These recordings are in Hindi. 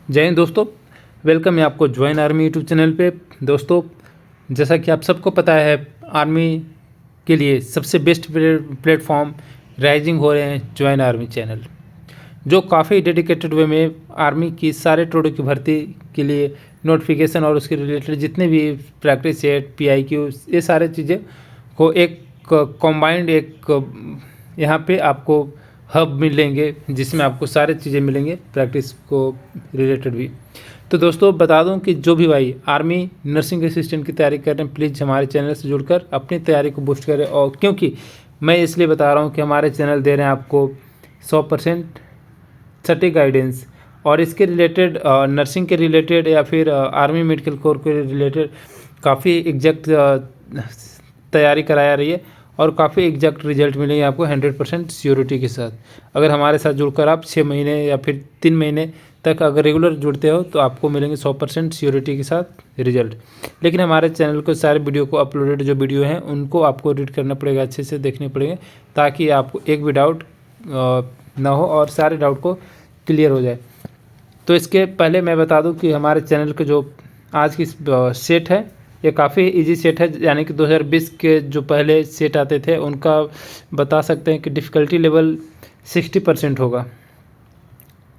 जय हिंद दोस्तों, वेलकम है आपको ज्वाइन आर्मी यूट्यूब चैनल पे। दोस्तों, जैसा कि आप सबको पता है, आर्मी के लिए सबसे बेस्ट प्लेटफॉर्म राइजिंग हो रहे हैं ज्वाइन आर्मी चैनल, जो काफ़ी डेडिकेटेड वे में आर्मी की सारे ट्रेडों की भर्ती के लिए नोटिफिकेशन और उसके रिलेटेड जितने भी प्रैक्टिस सेट PIQ ये सारे चीज़ें को एक कॉम्बाइंड एक यहाँ पे आपको हब मिलेंगे, जिसमें आपको सारी चीज़ें मिलेंगे प्रैक्टिस को रिलेटेड भी। तो दोस्तों, बता दूं कि जो भी भाई आर्मी नर्सिंग असिस्टेंट की तैयारी कर रहे हैं, प्लीज़ हमारे चैनल से जुड़कर अपनी तैयारी को बूस्ट करें। और क्योंकि मैं इसलिए बता रहा हूं कि हमारे चैनल दे रहे हैं आपको 100% सटीक गाइडेंस, और इसके रिलेटेड नर्सिंग के रिलेटेड या फिर आर्मी मेडिकल कोर के रिलेटेड काफ़ी एग्जैक्ट तैयारी कराया रही है और काफ़ी एग्जैक्ट रिजल्ट मिलेंगे आपको 100% श्योरिटी के साथ। अगर हमारे साथ जुड़कर आप 6 महीने या फिर 3 महीने तक अगर रेगुलर जुड़ते हो तो आपको मिलेंगे 100% श्योरिटी के साथ रिजल्ट। लेकिन हमारे चैनल को सारे वीडियो को अपलोडेड जो वीडियो हैं उनको आपको रीड करना पड़ेगा, अच्छे से देखने पड़ेंगे, ताकि आपको एक भी डाउट ना हो और सारे डाउट को क्लियर हो जाए। तो इसके पहले मैं बता दूं कि हमारे चैनल के जो आज की सेट है ये काफ़ी इजी सेट है, यानी कि 2020 के जो पहले सेट आते थे उनका बता सकते हैं कि डिफ़िकल्टी लेवल 60% होगा।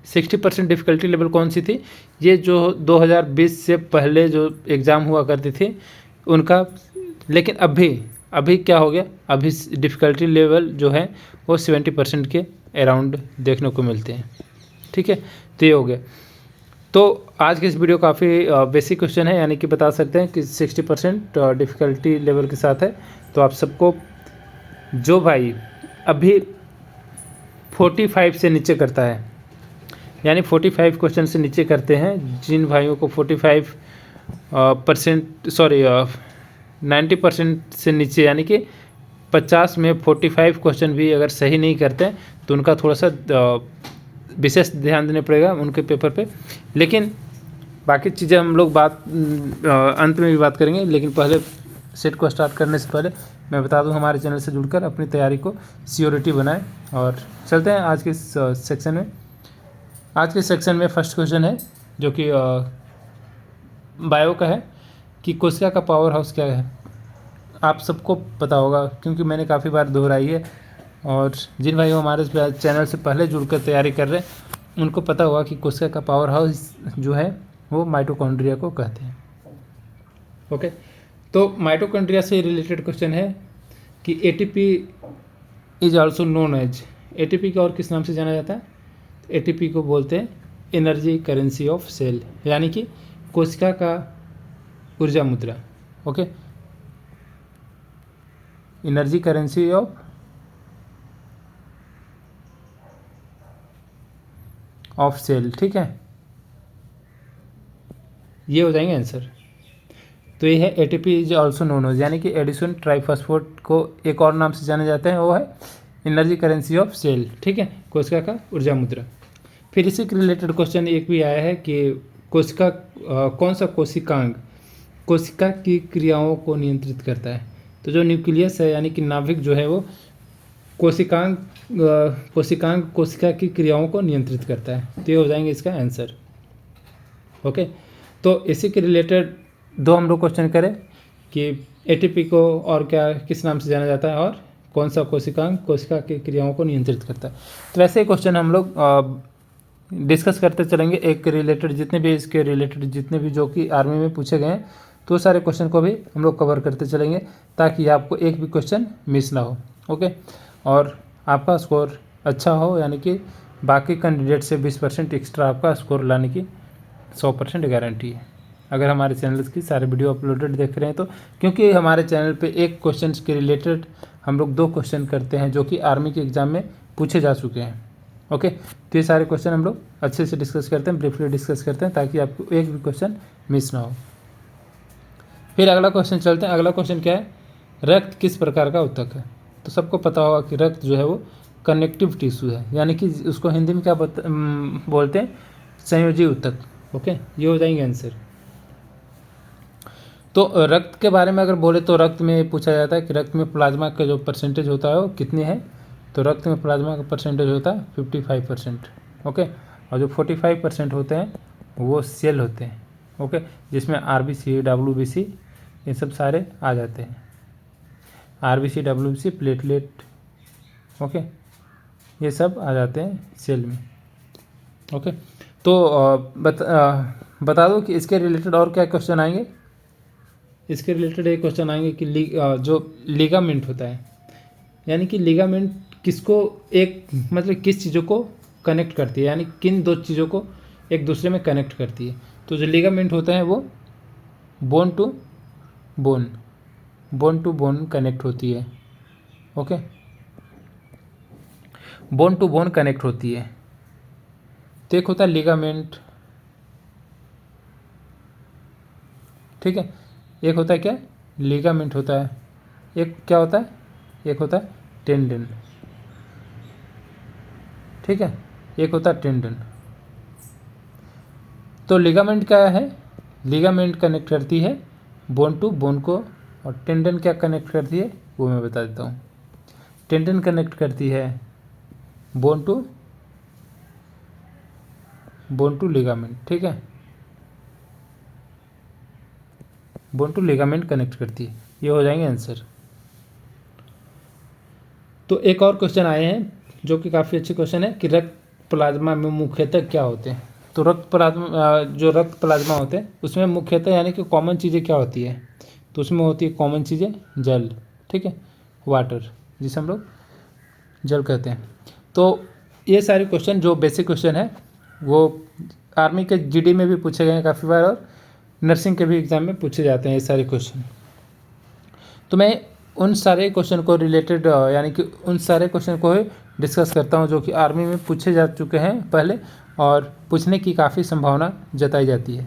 60% डिफ़िकल्टी लेवल कौन सी थी? ये जो 2020 से पहले जो एग्ज़ाम हुआ करती थी उनका। लेकिन अभी क्या हो गया, अभी डिफ़िकल्टी लेवल जो है वो 70% के अराउंड देखने को मिलते हैं। ठीक है, तो ये हो गया। तो आज की इस वीडियो काफ़ी बेसिक क्वेश्चन है, यानी कि बता सकते हैं कि 60% डिफ़िकल्टी लेवल के साथ है। तो आप सबको जो भाई अभी 45 से नीचे करता है, यानी 45 क्वेश्चन से नीचे करते हैं, जिन भाइयों को 90% से नीचे, यानी कि 50 में 45 क्वेश्चन भी अगर सही नहीं करते हैं तो उनका थोड़ा सा विशेष ध्यान देना पड़ेगा उनके पेपर पे। लेकिन बाकी चीज़ें हम लोग अंत में भी बात करेंगे। लेकिन पहले सेट को स्टार्ट करने से पहले मैं बता दूं, हमारे चैनल से जुड़कर अपनी तैयारी को श्योरिटी बनाएं। और चलते हैं आज के सेक्शन में। आज के सेक्शन में फर्स्ट क्वेश्चन है जो कि बायो का है कि कोशिका का पावर हाउस क्या है। आप सबको पता होगा क्योंकि मैंने काफ़ी बार दोहराई है, और जिन भाइयों हमारे चैनल से पहले जुड़कर तैयारी कर रहे हैं उनको पता होगा कि कोशिका का पावर हाउस जो है वो माइटोकॉन्ड्रिया को कहते हैं। ओके, तो माइटोकॉन्ड्रिया से रिलेटेड क्वेश्चन है कि ATP is also known as, ATP को और किस नाम से जाना जाता है? ATP को बोलते हैं एनर्जी करेंसी ऑफ सेल, यानी कि कोशिका का ऊर्जा मुद्रा। Okay, energy currency of cell. ठीक है, ये हो जाएंगे आंसर। तो ये है ATP is also known as, यानी कि एडिशन ट्राइफॉस्फेट को एक और नाम से जाने जाते हैं, वो है एनर्जी करेंसी ऑफ सेल। ठीक है, कोशिका का ऊर्जा मुद्रा। फिर इसी के रिलेटेड क्वेश्चन एक भी आया है कि कोशिका कौन सा कोशिकांग कोशिका की क्रियाओं को नियंत्रित करता है? तो जो न्यूक्लियस है, यानी कि नाभिक जो है वो कोशिकांग कोशिका की क्रियाओं को नियंत्रित करता है। तो ये हो जाएंगे इसका आंसर। ओके, तो इसी के रिलेटेड दो हम लोग क्वेश्चन करें कि ATP को और क्या किस नाम से जाना जाता है और कौन सा कोशिकांग कोशिका की क्रियाओं को नियंत्रित करता है। तो वैसे ही क्वेश्चन हम लोग डिस्कस करते चलेंगे एक के रिलेटेड, जितने भी इसके रिलेटेड जितने भी जो कि आर्मी में पूछे गए हैं, तो सारे क्वेश्चन को भी हम लोग कवर करते चलेंगे ताकि आपको एक भी क्वेश्चन मिस ना हो। ओके, और आपका स्कोर अच्छा हो, यानी कि बाकी कैंडिडेट से 20% एक्स्ट्रा आपका स्कोर लाने की 100% गारंटी है अगर हमारे चैनल की सारे वीडियो अपलोडेड देख रहे हैं तो। क्योंकि हमारे चैनल पे एक क्वेश्चन के रिलेटेड हम लोग 2 क्वेश्चन करते हैं जो कि आर्मी के एग्ज़ाम में पूछे जा चुके हैं। ओके, तो ये सारे क्वेश्चन हम लोग अच्छे से डिस्कस करते हैं, ब्रीफली डिस्कस करते हैं, ताकि आपको एक भी क्वेश्चन मिस ना हो। फिर अगला क्वेश्चन चलते हैं। अगला क्वेश्चन क्या है? रक्त किस प्रकार का ऊतक है? तो सबको पता होगा कि रक्त जो है वो कनेक्टिव टिश्यू है, यानी कि उसको हिंदी में क्या बोलते हैं? संयोजी ऊतक। ओके, ये हो जाएंगे आंसर। तो रक्त के बारे में अगर बोले तो रक्त में पूछा जाता है कि रक्त में प्लाज्मा का जो परसेंटेज होता है वो कितनी है? तो रक्त में प्लाज्मा का परसेंटेज होता है 55%। ओके, और जो 45% होते हैं वो सेल होते हैं। ओके, जिसमें RBC WBC ये सब सारे आ जाते हैं। RBC WBC प्लेटलेट, ओके, ये सब आ जाते हैं सेल में। ओके, तो बता दो कि इसके रिलेटेड और क्या क्वेश्चन आएंगे। इसके रिलेटेड एक क्वेश्चन आएंगे कि जो लिगामेंट होता है, यानी कि लिगामेंट किसको एक मतलब किस चीज़ों को कनेक्ट करती है, यानी किन दो चीज़ों को एक दूसरे में कनेक्ट करती है। तो जो लिगामेंट होता है वो बोन टू बोन कनेक्ट होती है। Okay, bone to bone connect होती है। तो एक होता है लिगामेंट, ठीक है, एक होता है क्या, लिगामेंट होता है, एक क्या होता है, एक होता है टेंडन, ठीक है, एक होता है टेंडन। तो लिगामेंट क्या है, लिगामेंट कनेक्ट करती है बोन टू बोन को, और टेंडन क्या कनेक्ट करती है वो मैं बता देता हूँ। टेंडन कनेक्ट करती है बोन टू लिगामेंट, ठीक है, बोन टू लिगामेंट कनेक्ट करती है। ये हो जाएंगे आंसर। तो एक और क्वेश्चन आए हैं जो कि काफ़ी अच्छे क्वेश्चन है कि रक्त प्लाज्मा में मुख्यतः क्या होते हैं। तो रक्त प्लाज्मा, जो रक्त प्लाज्मा होते हैं उसमें मुख्यतः यानी कि कॉमन चीज़ें क्या होती है, तो उसमें होती है कॉमन चीज़ें जल, ठीक है, वाटर, जिसे हम लोग जल कहते हैं। तो ये सारे क्वेश्चन जो बेसिक क्वेश्चन है वो आर्मी के GD में भी पूछे गए हैं काफ़ी बार, और नर्सिंग के भी एग्ज़ाम में पूछे जाते हैं ये सारे क्वेश्चन। तो मैं उन सारे क्वेश्चन को रिलेटेड यानी कि उन सारे क्वेश्चन को ही डिस्कस करता हूँ जो कि आर्मी में पूछे जा चुके हैं पहले, और पूछने की काफ़ी संभावना जताई जाती है।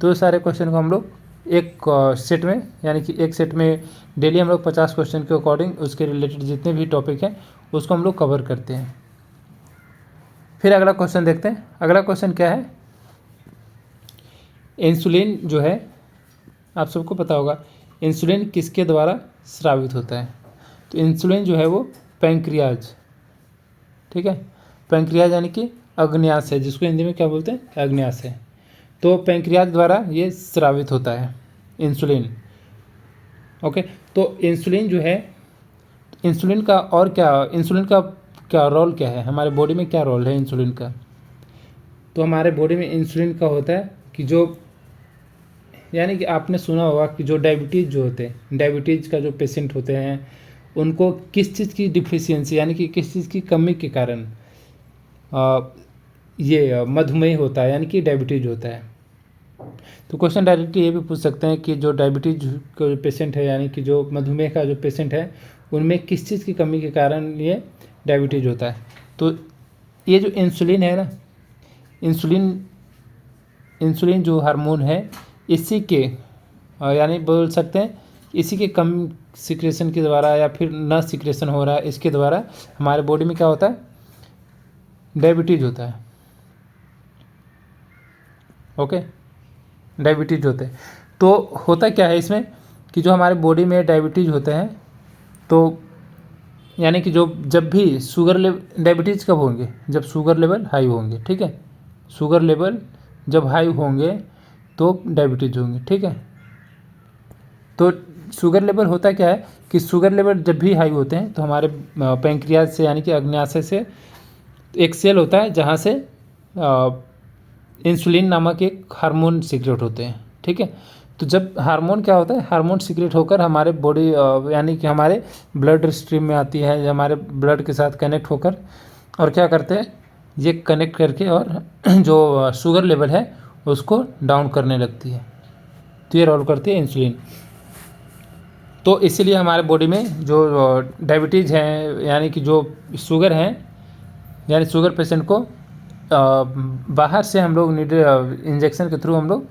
तो ये सारे क्वेश्चन को हम लोग एक सेट में, यानी कि एक सेट में डेली हम लोग 50 क्वेश्चन के अकॉर्डिंग उसके रिलेटेड जितने भी टॉपिक हैं उसको हम लोग कवर करते हैं। फिर अगला क्वेश्चन देखते हैं। अगला क्वेश्चन क्या है, इंसुलिन जो है, आप सबको पता होगा इंसुलिन किसके द्वारा स्रावित होता है। तो इंसुलिन जो है वो पैंक्रियाज, ठीक है, पैंक्रियाज यानी कि अग्न्यास है, जिसको हिंदी में क्या बोलते हैं, अग्न्यास है। तो पैंक्रियाज द्वारा ये स्रावित होता है इंसुलिन। ओके, तो इंसुलिन जो है, इंसुलिन का और क्या, इंसुलिन का क्या रोल क्या है, हमारे बॉडी में क्या रोल है इंसुलिन का। तो हमारे बॉडी में इंसुलिन का होता है कि जो, यानी कि आपने सुना होगा कि जो डायबिटीज़ जो होते हैं, डायबिटीज़ का जो पेशेंट होते हैं उनको किस चीज़ की डिफिशियंसी यानी कि किस चीज़ की कमी के कारण ये मधुमेह होता है, यानी कि डायबिटीज़ होता है। तो क्वेश्चन डायरेक्टली ये भी पूछ सकते हैं कि जो डायबिटीज़ का जो पेशेंट है, यानी कि जो मधुमेह का जो पेशेंट है, उनमें किस चीज़ की कमी के कारण ये डायबिटीज़ होता है। तो ये जो इंसुलिन है ना, इंसुलिन जो हार्मोन है, इसी के यानी बोल सकते हैं इसी के कम सिक्रेशन के द्वारा या फिर न सिक्रेशन हो रहा है, इसके द्वारा हमारे बॉडी में क्या होता है, डायबिटीज़ होता है। ओके, डायबिटीज़ होते हैं। तो होता क्या है इसमें कि जो हमारे बॉडी में डायबिटीज़ होते हैं, तो यानी कि जो जब भी शुगर लेवल, डायबिटीज़ कब होंगे, जब शुगर लेवल हाई होंगे, ठीक है, शुगर लेवल जब हाई होंगे तो डायबिटीज़ होंगे, ठीक है। तो शुगर लेवल होता क्या है कि शुगर लेवल जब भी हाई होते हैं तो हमारे पैंक्रियाज से यानी कि अग्न्याशय से एक सेल होता है जहाँ से इंसुलिन नामक एक हार्मोन सीक्रेट होते हैं, ठीक है। तो जब हार्मोन क्या होता है, हार्मोन सीक्रेट होकर हमारे बॉडी यानी कि हमारे ब्लड स्ट्रीम में आती है, हमारे ब्लड के साथ कनेक्ट होकर, और क्या करते हैं, ये कनेक्ट करके और जो शुगर लेवल है उसको डाउन करने लगती है। तो ये रोल करती है इंसुलिन। तो इसीलिए हमारे बॉडी में जो डायबिटीज़ है, यानी कि जो शुगर है, यानी शुगर पेशेंट को बाहर से हम लोग इंजेक्शन के थ्रू हम लोग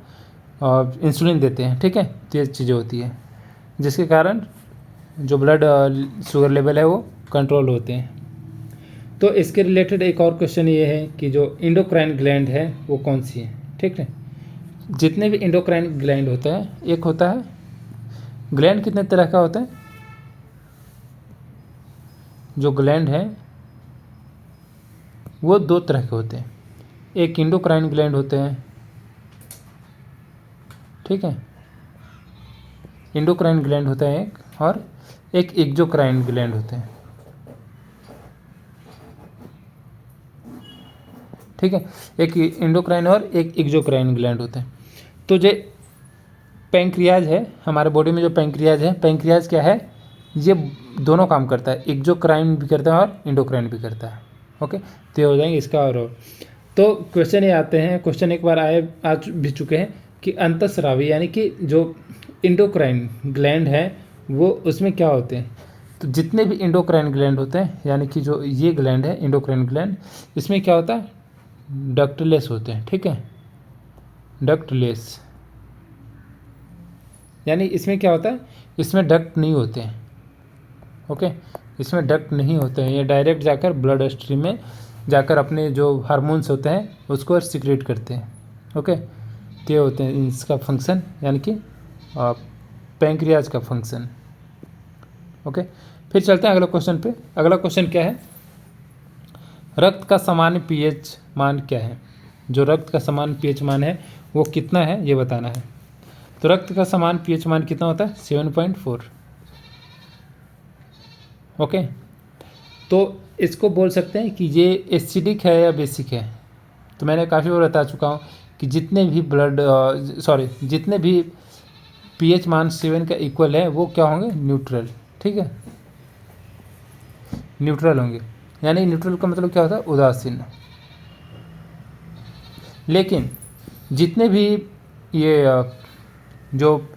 इंसुलिन देते हैं, ठीक है। तो ये चीज़ें होती है जिसके कारण जो ब्लड शुगर लेवल है वो कंट्रोल होते हैं। तो इसके रिलेटेड एक और क्वेश्चन ये है कि जो इंडोक्राइन ग्लैंड है वो कौन सी है, ठीक है। जितने भी इंडोक्राइन ग्लैंड होता है, एक होता है ग्लैंड, कितने तरह का होता है, जो ग्लैंड है वो 2 तरह के होते हैं। एक इंडोक्राइन ग्लैंड होते हैं ठीक है। एंडोक्राइन ग्लैंड होता है एक, और एक एक्सोक्राइन ग्लैंड होते हैं, ठीक है। एक एंडोक्राइन और एक एक्सोक्राइन ग्लैंड होते हैं। तो जो पैंक्रियाज है हमारे बॉडी में, जो पैंक्रियाज है, पैंक्रियाज क्या है, ये दोनों काम करता है, एक्सोक्राइन भी करता है और एंडोक्राइन भी करता है। ओके, तो ये हो जाएंगे इसका और तो क्वेश्चन ये आते हैं, क्वेश्चन एक बार आ भी चुके हैं कि अंतःस्रावी यानी कि जो एंडोक्राइन ग्लैंड है वो उसमें क्या होते हैं। तो जितने भी एंडोक्राइन ग्लैंड होते हैं, यानी कि जो ये ग्लैंड है एंडोक्राइन ग्लैंड, इसमें क्या होता है, डक्टलेस होते हैं, ठीक है। डक्टलेस यानी इसमें क्या होता है, इसमें डक्ट नहीं होते हैं। ओके, इसमें डक्ट नहीं होते हैं, ये डायरेक्ट जाकर ब्लड स्ट्रीम में जाकर अपने जो हार्मोन्स होते हैं उसको सिक्रेट करते हैं। ओके, तो ये होते हैं इसका फंक्शन, यानी कि पैंक्रियाज का फंक्शन। ओके, फिर चलते हैं अगला क्वेश्चन पे। अगला क्वेश्चन क्या है, रक्त का सामान्य पीएच मान क्या है। जो रक्त का सामान्य पीएच मान है वो कितना है ये बताना है। तो रक्त का सामान्य पीएच मान कितना होता है, 7.4। ओके, तो इसको बोल सकते हैं कि ये एसिडिक है या बेसिक है। तो मैंने काफ़ी बार बता चुका हूँ कि जितने भी पीएच मान 7 का इक्वल है वो क्या होंगे, न्यूट्रल, ठीक है, न्यूट्रल होंगे। यानी न्यूट्रल का मतलब क्या होता है, उदासीन। लेकिन जितने भी ये जो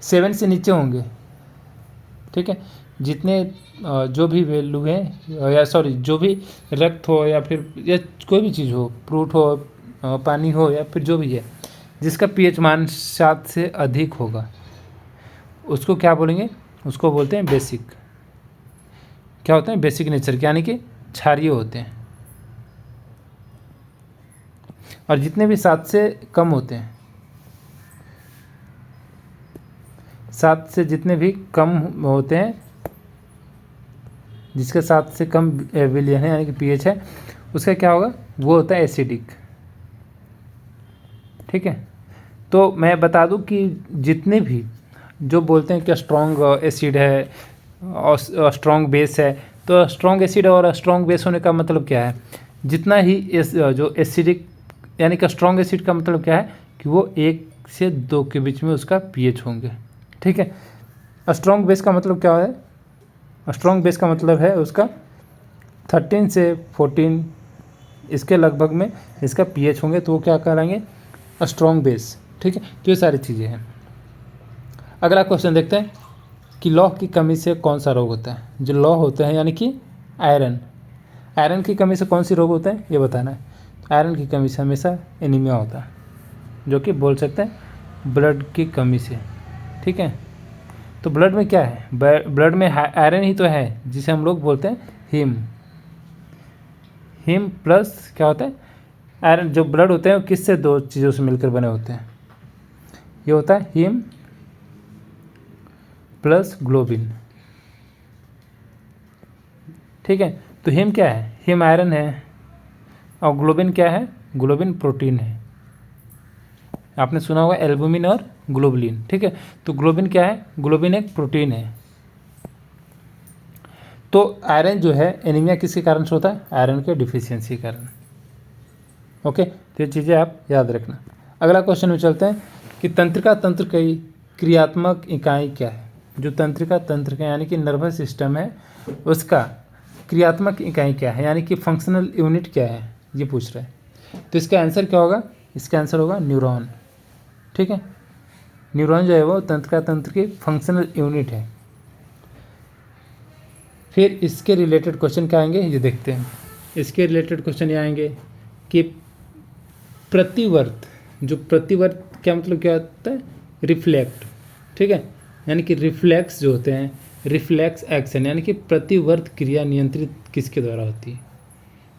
7 से नीचे होंगे, ठीक है, जितने जो भी वैल्यू है या जो भी रक्त हो या फिर या कोई भी चीज़ हो, फ्रूट हो, पानी हो या फिर जो भी है, जिसका पीएच मान 7 से अधिक होगा उसको क्या बोलेंगे, उसको बोलते हैं बेसिक। क्या होते हैं, बेसिक नेचर के, यानी कि क्षारीय होते हैं। और जितने भी 7 से कम होते हैं, 7 से जितने भी कम होते हैं, जिसका 7 से कम विलियन है यानी कि पीएच है, उसका क्या होगा, वो होता है एसिडिक, ठीक है। तो मैं बता दूं कि जितने भी जो बोलते हैं कि स्ट्रॉन्ग एसिड है और स्ट्रॉन्ग बेस है, तो स्ट्रॉन्ग एसिड और स्ट्रॉन्ग बेस होने का मतलब क्या है, जितना ही जो एसिडिक यानी कि स्ट्रॉन्ग एसिड का मतलब क्या है कि वो 1 से 2 के बीच में उसका पीएच होंगे, ठीक है। स्ट्रॉन्ग बेस का मतलब क्या है, स्ट्रॉन्ग बेस का मतलब है उसका 13 से 14 इसके लगभग में इसका पीएच होंगे, तो वो क्या कहलाएंगे, स्ट्रॉन्ग बेस, ठीक है। तो ये सारी चीज़ें हैं। अगला क्वेश्चन देखते हैं कि लौह की कमी से कौन सा रोग होता है। जो लौह होते हैं यानी कि आयरन की कमी से कौन सी रोग होता है ये बताना है। आयरन की कमी से हमेशा एनीमिया होता है, जो कि बोल सकते हैं ब्लड की कमी से, ठीक है। तो ब्लड में क्या है, ब्लड में आयरन ही तो है, जिसे हम लोग बोलते हैं हीम प्लस क्या होता है, आयरन। जो ब्लड होते हैं वो किससे, 2 चीज़ों से मिलकर बने होते हैं। ये होता है हीम प्लस ग्लोबिन, ठीक है। तो हीम क्या है, हीम आयरन है, और ग्लोबिन क्या है, ग्लोबिन प्रोटीन है। आपने सुना होगा एल्बुमिन और ग्लोबुलिन, ठीक है। तो ग्लोबिन क्या है, ग्लोबिन एक प्रोटीन है। तो आयरन जो है एनीमिया किसके कारण से होता है, आयरन के डिफिशियंसी के कारण। ओके, तो ये चीज़ें आप याद रखना। अगला क्वेश्चन में चलते हैं कि तंत्रिका तंत्र की क्रियात्मक इकाई क्या है। जो तंत्रिका तंत्र का यानी कि नर्वस सिस्टम है, उसका क्रियात्मक इकाई क्या है, यानी कि फंक्शनल यूनिट क्या है, ये पूछ रहे हैं। तो इसका आंसर क्या होगा, इसका आंसर होगा न्यूरॉन, ठीक है। न्यूरॉन जो है वो तंत्रिका तंत्र की फंक्शनल यूनिट है। फिर इसके रिलेटेड क्वेश्चन क्या आएंगे ये देखते हैं। इसके रिलेटेड क्वेश्चन ये आएंगे कि प्रतिवर्त, जो प्रतिवर्त क्या मतलब क्या होता है, रिफ्लेक्ट, ठीक है। यानी कि रिफ्लेक्स जो होते हैं, रिफ्लेक्स एक्शन यानी कि प्रतिवर्त क्रिया नियंत्रित किसके द्वारा होती है।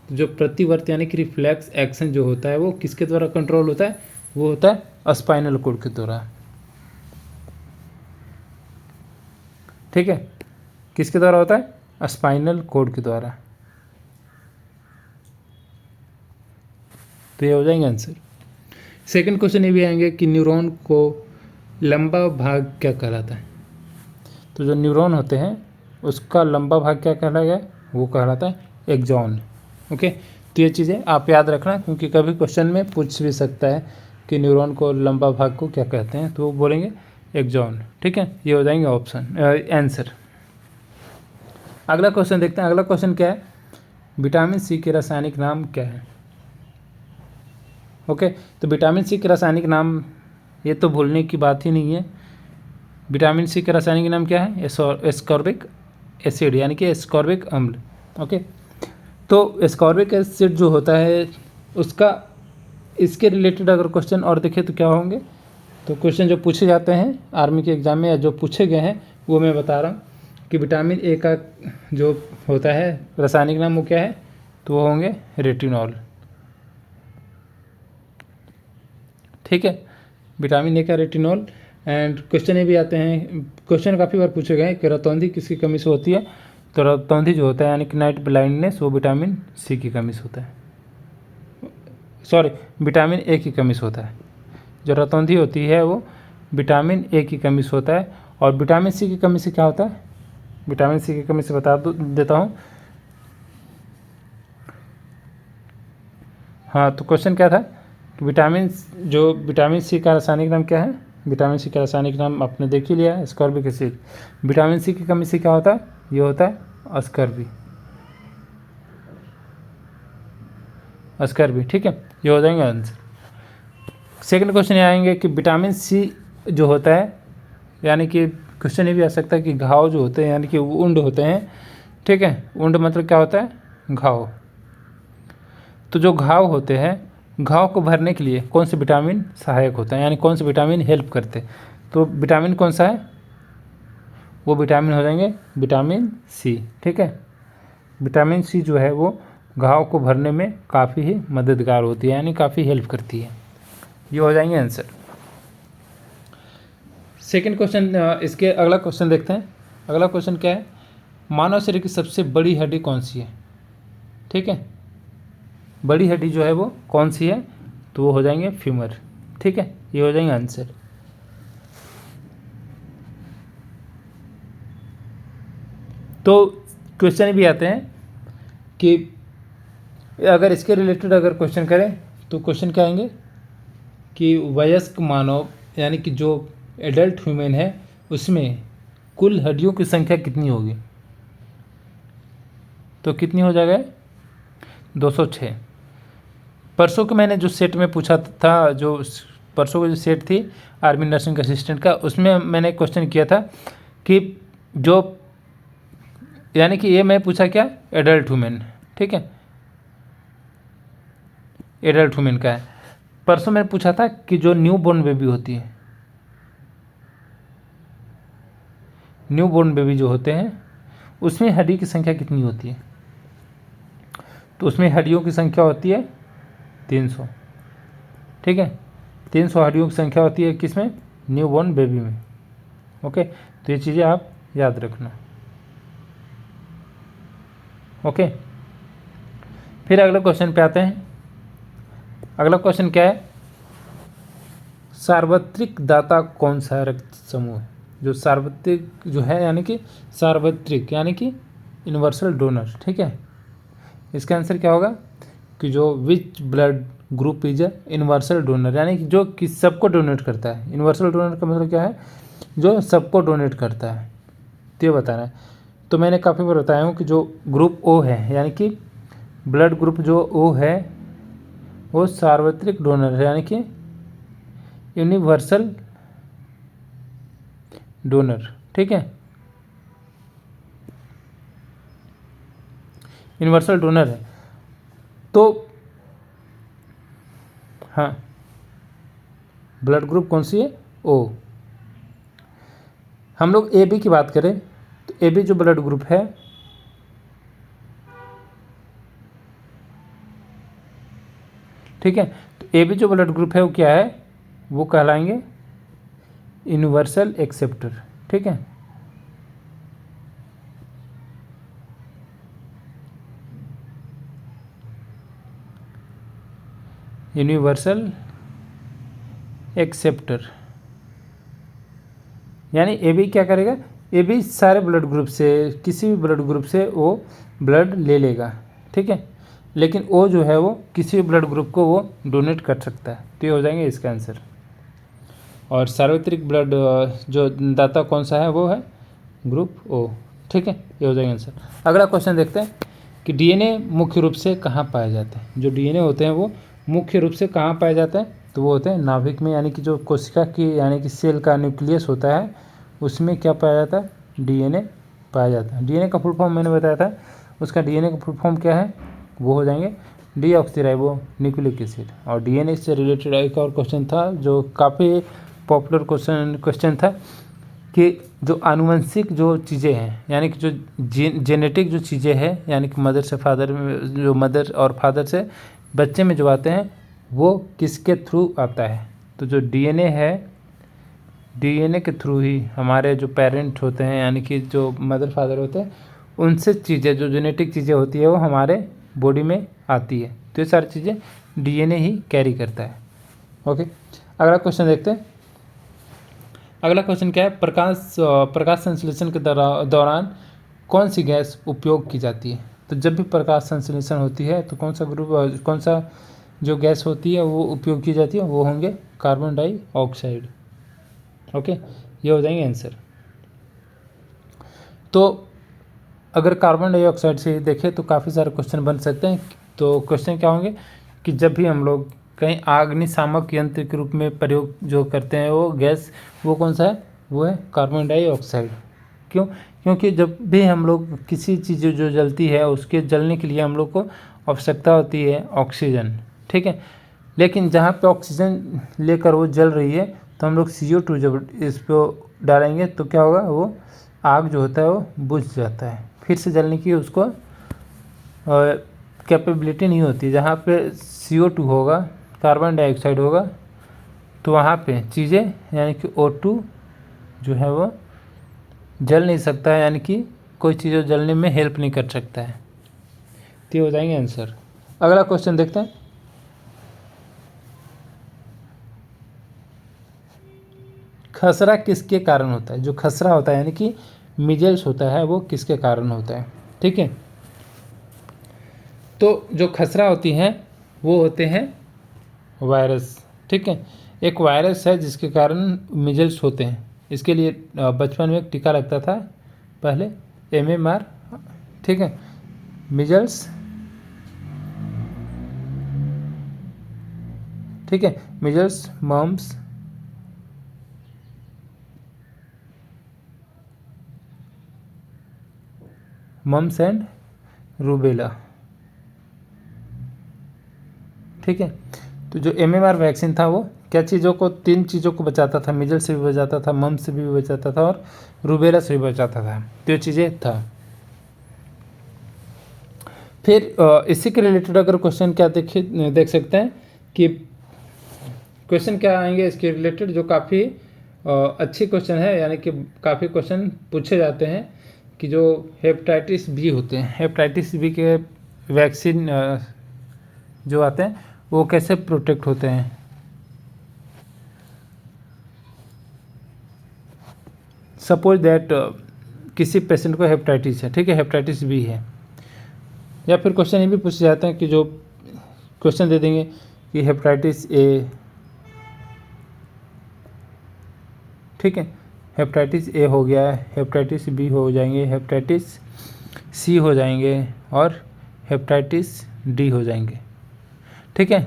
तो जो प्रतिवर्त यानी कि रिफ्लेक्स एक्शन जो होता है वो किसके द्वारा कंट्रोल होता है, वो होता है स्पाइनल कोड के द्वारा, ठीक है। किसके द्वारा होता है, स्पाइनल कोड के द्वारा। तो ये हो जाएंगे आंसर। सेकंड क्वेश्चन ये भी आएंगे कि न्यूरॉन को लंबा भाग क्या कहलाता है? तो जो न्यूरॉन होते हैं उसका लंबा भाग क्या कहलाएगा? वो कहलाता है एक्सॉन। ओके, तो ये चीज़ें आप याद रखना, क्योंकि कभी क्वेश्चन में पूछ भी सकता है कि न्यूरॉन को लंबा भाग को क्या कहते हैं, तो वो बोलेंगे एक्सॉन। ठीक है, ये हो जाएंगे ऑप्शन आंसर। अगला क्वेश्चन देखते हैं। अगला क्वेश्चन क्या है? विटामिन सी के रासायनिक नाम क्या है? ओके, तो विटामिन सी के रासायनिक नाम, ये तो भूलने की बात ही नहीं है। विटामिन सी के रासायनिक नाम क्या है? एस्कॉर्बिक एसिड, यानी कि एस्कॉर्बिक अम्ल। ओके, तो एस्कॉर्बिक एसिड जो होता है उसका, इसके रिलेटेड अगर क्वेश्चन और देखें तो क्या होंगे? तो क्वेश्चन जो पूछे जाते हैं आर्मी के एग्ज़ाम में या जो पूछे गए हैं वो मैं बता रहा हूँ कि विटामिन ए का जो होता है रासायनिक नाम वो क्या है? तो वो होंगे रेटिनॉल। ठीक है, विटामिन ए का रेटिनॉल। एंड क्वेश्चन ये भी आते हैं, क्वेश्चन काफ़ी बार पूछे गए कि रतौंधी किसकी कमी से होती है? तो रतौंधी जो होता है यानी कि नाइट ब्लाइंडनेस, वो विटामिन सी की कमी से होता है, सॉरी विटामिन ए की कमी से होता है। जो रतौंधी होती है वो विटामिन ए की कमी से होता है। और विटामिन सी की कमी से क्या होता है? विटामिन सी की कमी से बता देता हूँ। हाँ, तो क्वेश्चन क्या था कि विटामिन सी का रासायनिक नाम क्या है? विटामिन सी का रासायनिक नाम आपने देख ही लिया है, एस्कॉर्बिक एसिड। विटामिन सी की कमी से क्या होता है? ये होता है अस्कर्बी। ठीक है, ये हो जाएंगे आंसर। सेकंड क्वेश्चन ये आएंगे कि विटामिन सी जो होता है, यानी कि क्वेश्चन ये भी आ सकता है कि घाव जो होते हैं यानी कि वुंड होते हैं। ठीक है, वुंड मतलब क्या होता है? घाव। तो जो घाव होते हैं, घाव को भरने के लिए कौन से विटामिन सहायक होता है, यानी कौन से विटामिन हेल्प करते हैं? तो विटामिन कौन सा है? वो विटामिन हो जाएंगे विटामिन सी। ठीक है, विटामिन सी जो है वो घाव को भरने में काफ़ी ही मददगार होती है, यानी काफ़ी हेल्प करती है। ये हो जाएंगे आंसर। सेकंड क्वेश्चन, इसके अगला क्वेश्चन देखते हैं। अगला क्वेश्चन क्या है? मानव शरीर की सबसे बड़ी हड्डी कौन सी है? ठीक है, बड़ी हड्डी जो है वो कौन सी है? तो वो हो जाएंगे फीमर। ठीक है, ये हो जाएंगे आंसर। तो क्वेश्चन भी आते हैं कि अगर इसके रिलेटेड अगर क्वेश्चन करें तो क्वेश्चन क्या आएंगे कि वयस्क मानव यानी कि जो एडल्ट ह्यूमन है उसमें कुल हड्डियों की संख्या कितनी होगी? तो कितनी हो जाएगा? 206। परसों के मैंने जो सेट में पूछा था, जो परसों की जो सेट थी आर्मी नर्सिंग असिस्टेंट का, उसमें मैंने क्वेश्चन किया था कि जो, यानी कि ये मैं पूछा क्या? Adult human. ठीक है, एडल्ट ह्यूमन का है। परसों मैंने पूछा था कि जो न्यू बोर्न बेबी होती है, न्यू बोर्न बेबी जो होते हैं उसमें हड्डी की संख्या कितनी होती है? तो उसमें हड्डियों की संख्या होती है 300। ठीक है, 300 हड्डियों की संख्या होती है किसमें? न्यू बोर्न बेबी में। ओके, तो ये चीज़ें आप याद रखना। ओके, फिर अगले क्वेश्चन पे आते हैं। अगला क्वेश्चन क्या है? सार्वत्रिक दाता कौन सा रक्त समूह है? जो सार्वत्रिक जो है यानी कि सार्वत्रिक यानी कि यूनिवर्सल डोनर। ठीक है, इसका आंसर क्या होगा कि जो which blood group is a universal donor, यानी कि जो कि सबको डोनेट करता है। यूनिवर्सल डोनर का मतलब क्या है? जो सबको डोनेट करता है, तो ये बताना है। तो मैंने काफ़ी बार बताया हूँ कि जो ग्रुप ओ है यानी कि ब्लड ग्रुप जो ओ है वो सार्वत्रिक डोनर है, यानी कि यूनिवर्सल डोनर। ठीक है, यूनिवर्सल डोनर है। तो हाँ, ब्लड ग्रुप कौन सी है? ओ। हम लोग ए बी की बात करें तो ए बी जो ब्लड ग्रुप है, ठीक है, तो ए बी जो ब्लड ग्रुप है वो क्या है? वो कहलाएंगे यूनिवर्सल एक्सेप्टर। ठीक है, यूनिवर्सल एक्सेप्टर। यानी ए बी क्या करेगा, ए बी सारे ब्लड ग्रुप से, किसी भी ब्लड ग्रुप से वो ब्लड ले लेगा, ठीक है। लेकिन ओ जो है वो किसी भी ब्लड ग्रुप को वो डोनेट कर सकता है। तो ये हो जाएंगे इसका आंसर। और सार्वत्रिक ब्लड जो दाता कौन सा है वो है ग्रुप ओ, ठीक है। ये हो जाएगा आंसर। अगला क्वेश्चन देखते हैं कि डीएनए मुख्य रूप से कहाँ पाए जाते हैं। जो डीएनए होते हैं वो मुख्य रूप से कहाँ पाए जाते हैं, तो वो होते हैं नाभिक में, यानी कि जो कोशिका की यानी कि सेल का न्यूक्लियस होता है उसमें क्या पाया जाता है, डीएनए पाया जाता है। डीएनए का फुल फॉर्म मैंने बताया था, उसका डीएनए का फुल फॉर्म क्या है, वो हो जाएंगे डीऑक्सीराइबो न्यूक्लिक एसिड। और डीएनए से रिलेटेड एक और क्वेश्चन था जो काफ़ी पॉपुलर क्वेश्चन था कि जो आनुवंशिक जो चीज़ें हैं, यानी कि जो जेनेटिक जो चीज़ें हैं, यानी कि मदर से फादर में, जो मदर और फादर से बच्चे में जो आते हैं वो किसके थ्रू आता है, तो जो डीएनए है, डीएनए के थ्रू ही हमारे जो पेरेंट होते हैं, यानी कि जो मदर फादर होते हैं, उनसे चीज़ें जो जेनेटिक चीज़ें होती है वो हमारे बॉडी में आती है। तो ये सारी चीज़ें डीएनए ही कैरी करता है। ओके, अगला क्वेश्चन देखते हैं। अगला क्वेश्चन क्या है, प्रकाश संश्लेषण के दौरान कौन सी गैस उपयोग की जाती है। तो जब भी प्रकाश संश्लेषण होती है तो कौन सा जो गैस होती है वो उपयोग की जाती है, वो होंगे कार्बन डाइऑक्साइड। ओके, ये हो जाएंगे आंसर। तो अगर कार्बन डाइऑक्साइड से देखें तो काफ़ी सारे क्वेश्चन बन सकते हैं। तो क्वेश्चन क्या होंगे कि जब भी हम लोग कहीं अग्निशामक यंत्र के रूप में प्रयोग जो करते हैं वो गैस, वो कौन सा है, वो है कार्बन डाइऑक्साइड। क्यों, क्योंकि जब भी हम लोग किसी चीज़ जो जलती है उसके जलने के लिए हम लोग को आवश्यकता होती है ऑक्सीजन, ठीक है। लेकिन जहाँ पे ऑक्सीजन लेकर वो जल रही है तो हम लोग CO2 जब इस पर डालेंगे तो क्या होगा, वो आग जो होता है वो बुझ जाता है, फिर से जलने की उसको कैपेबिलिटी नहीं होती। जहाँ पे CO2 होगा, कार्बन डाइऑक्साइड होगा, तो वहाँ पे चीज़ें यानी कि O2 जो है वो जल नहीं सकता है, यानी कि कोई चीज़ जलने में हेल्प नहीं कर सकता है। तो ये हो जाएंगे आंसर। अगला क्वेश्चन देखते हैं। खसरा किसके कारण होता है। जो खसरा होता है यानी कि मिजल्स होता है वो किसके कारण होता है, ठीक है। तो जो खसरा होती हैं वो होते हैं वायरस, ठीक है। एक वायरस है जिसके कारण मिजल्स होते हैं। इसके लिए बचपन में एक टीका लगता था पहले, MMR, ठीक है, मिजल्स, ठीक है, मिजल्स, मम्स एंड रूबेला, ठीक है। तो जो MMR वैक्सीन था वो क्या चीज़ों को, 3 चीज़ों को बचाता था, मिजल्स से भी बचाता था, मम्स से भी बचाता था और रूबेला से भी बचाता था। तो ये चीज़ें था। फिर इसी के रिलेटेड अगर क्वेश्चन क्या देख सकते हैं कि क्वेश्चन क्या आएंगे इसके रिलेटेड, जो काफ़ी अच्छी क्वेश्चन है, यानी कि काफ़ी क्वेश्चन पूछे जाते हैं कि जो हेपेटाइटिस बी होते हैं, हेपेटाइटिस बी के वैक्सीन जो आते हैं वो कैसे प्रोटेक्ट होते हैं। सपोज दैट किसी पेशेंट को हेपेटाइटिस है, ठीक है, हेपेटाइटिस बी है। या फिर क्वेश्चन ये भी पूछे जाते हैं कि जो क्वेश्चन दे देंगे कि हेपेटाइटिस ए, ठीक है, हेपेटाइटिस ए हो गया, हेपेटाइटिस बी हो जाएंगे, हेपेटाइटिस सी हो जाएंगे और हेपेटाइटिस डी हो जाएंगे, ठीक है।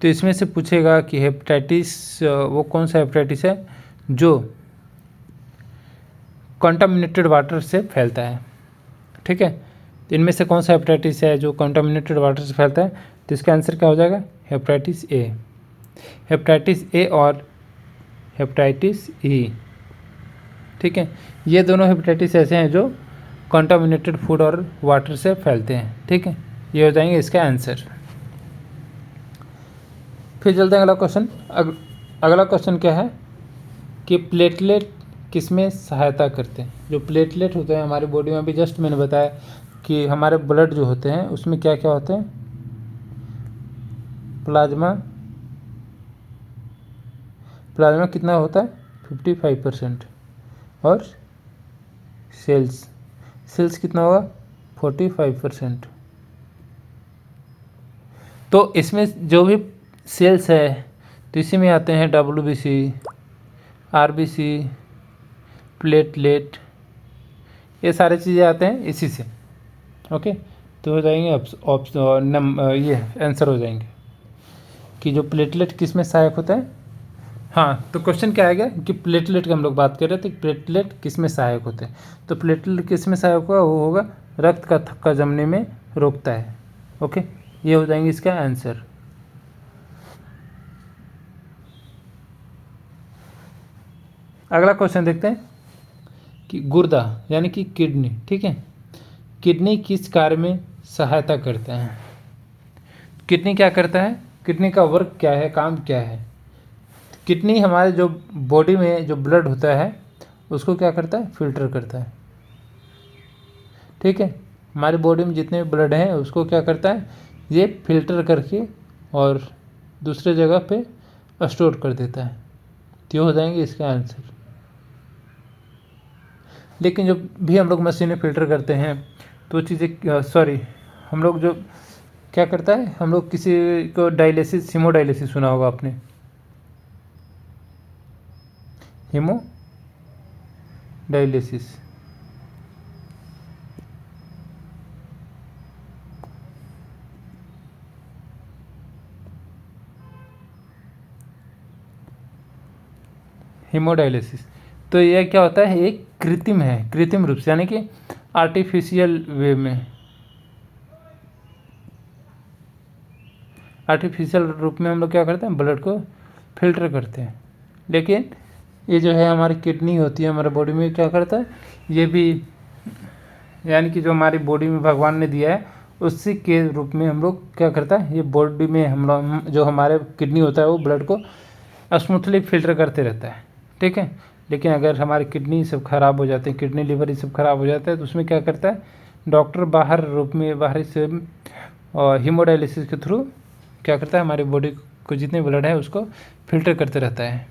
तो इसमें से पूछेगा कि हेपेटाइटिस वो कौन सा हेपेटाइटिस है जो कंटामिनेटेड वाटर से फैलता है, ठीक है। तो इनमें से कौन सा हेपेटाइटिस है जो कंटामिनेटेड वाटर से फैलता है, तो इसका आंसर क्या हो जाएगा, हेपेटाइटिस ए, हेपेटाइटिस ए और हेपेटाइटिस ई, ठीक है। ये दोनों हेपेटाइटिस ऐसे हैं जो कंटामिनेटेड फूड और वाटर से फैलते हैं, ठीक है। ये हो जाएंगे इसका आंसर। फिर चलते हैं अगला क्वेश्चन। अगला क्वेश्चन क्या है कि प्लेटलेट किसमें सहायता करते हैं। जो प्लेटलेट होते हैं हमारी बॉडी में, अभी जस्ट मैंने बताया कि हमारे ब्लड जो होते हैं उसमें क्या क्या होते हैं, प्लाज्मा कितना होता है, 55%, और सेल्स कितना होगा 45%। तो इसमें जो भी सेल्स है तो इसी में आते हैं WBC, RBC, प्लेटलेट, ये सारे चीज़ें आते हैं इसी से। ओके, तो हो जाएंगे ये आंसर हो जाएंगे कि जो प्लेटलेट किस में सहायक होता है। हाँ, तो क्वेश्चन क्या आएगा कि प्लेटलेट की हम लोग बात कर रहे थे, प्लेटलेट किस में सहायक होते हैं। तो प्लेटलेट किस में सहायक होगा, वो होगा रक्त का थक्का जमने में रोकता है। ओके, ये हो जाएंगे इसका आंसर। अगला क्वेश्चन देखते हैं कि गुर्दा यानी कि किडनी, ठीक है, किडनी किस कार्य में सहायता करता है। किडनी क्या करता है, किडनी का वर्क क्या है, काम क्या है। किडनी हमारे जो बॉडी में जो ब्लड होता है उसको क्या करता है, फिल्टर करता है। ठीक है, हमारी बॉडी में जितने ब्लड हैं उसको क्या करता है, ये फिल्टर करके और दूसरे जगह पे स्टोर कर देता है। तो ये हो जाएंगे इसका आंसर। लेकिन जो भी हम लोग मशीनें फ़िल्टर करते हैं तो चीज़ें हम लोग जो क्या करता है, हम लोग किसी को डायलिसिस, हीमोडायलिसिस सुना होगा आपने, हीमोडायलिसिस। हीमोडायलिसिस तो यह क्या होता है, एक कृत्रिम है, कृत्रिम रूप से, यानी कि आर्टिफिशियल वे में, आर्टिफिशियल रूप में हम लोग क्या करते हैं, ब्लड को फिल्टर करते हैं। लेकिन ये जो है हमारी किडनी होती है हमारे बॉडी में, क्या करता है, ये भी यानी कि जो हमारी बॉडी में भगवान ने दिया है उसी के रूप में हम लोग क्या करता है, ये बॉडी में हम लोग जो हमारे किडनी होता है वो ब्लड को स्मूथली फिल्टर करते रहता है। ठीक है, लेकिन अगर हमारी किडनी सब खराब हो जाते हैं, किडनी लिवर ये सब खराब हो जाता है, तो उसमें क्या करता है, डॉक्टर बाहरी से हीमोडायलिसिस के थ्रू क्या करता है, हमारी बॉडी को जितने ब्लड है उसको फिल्टर करते रहता है।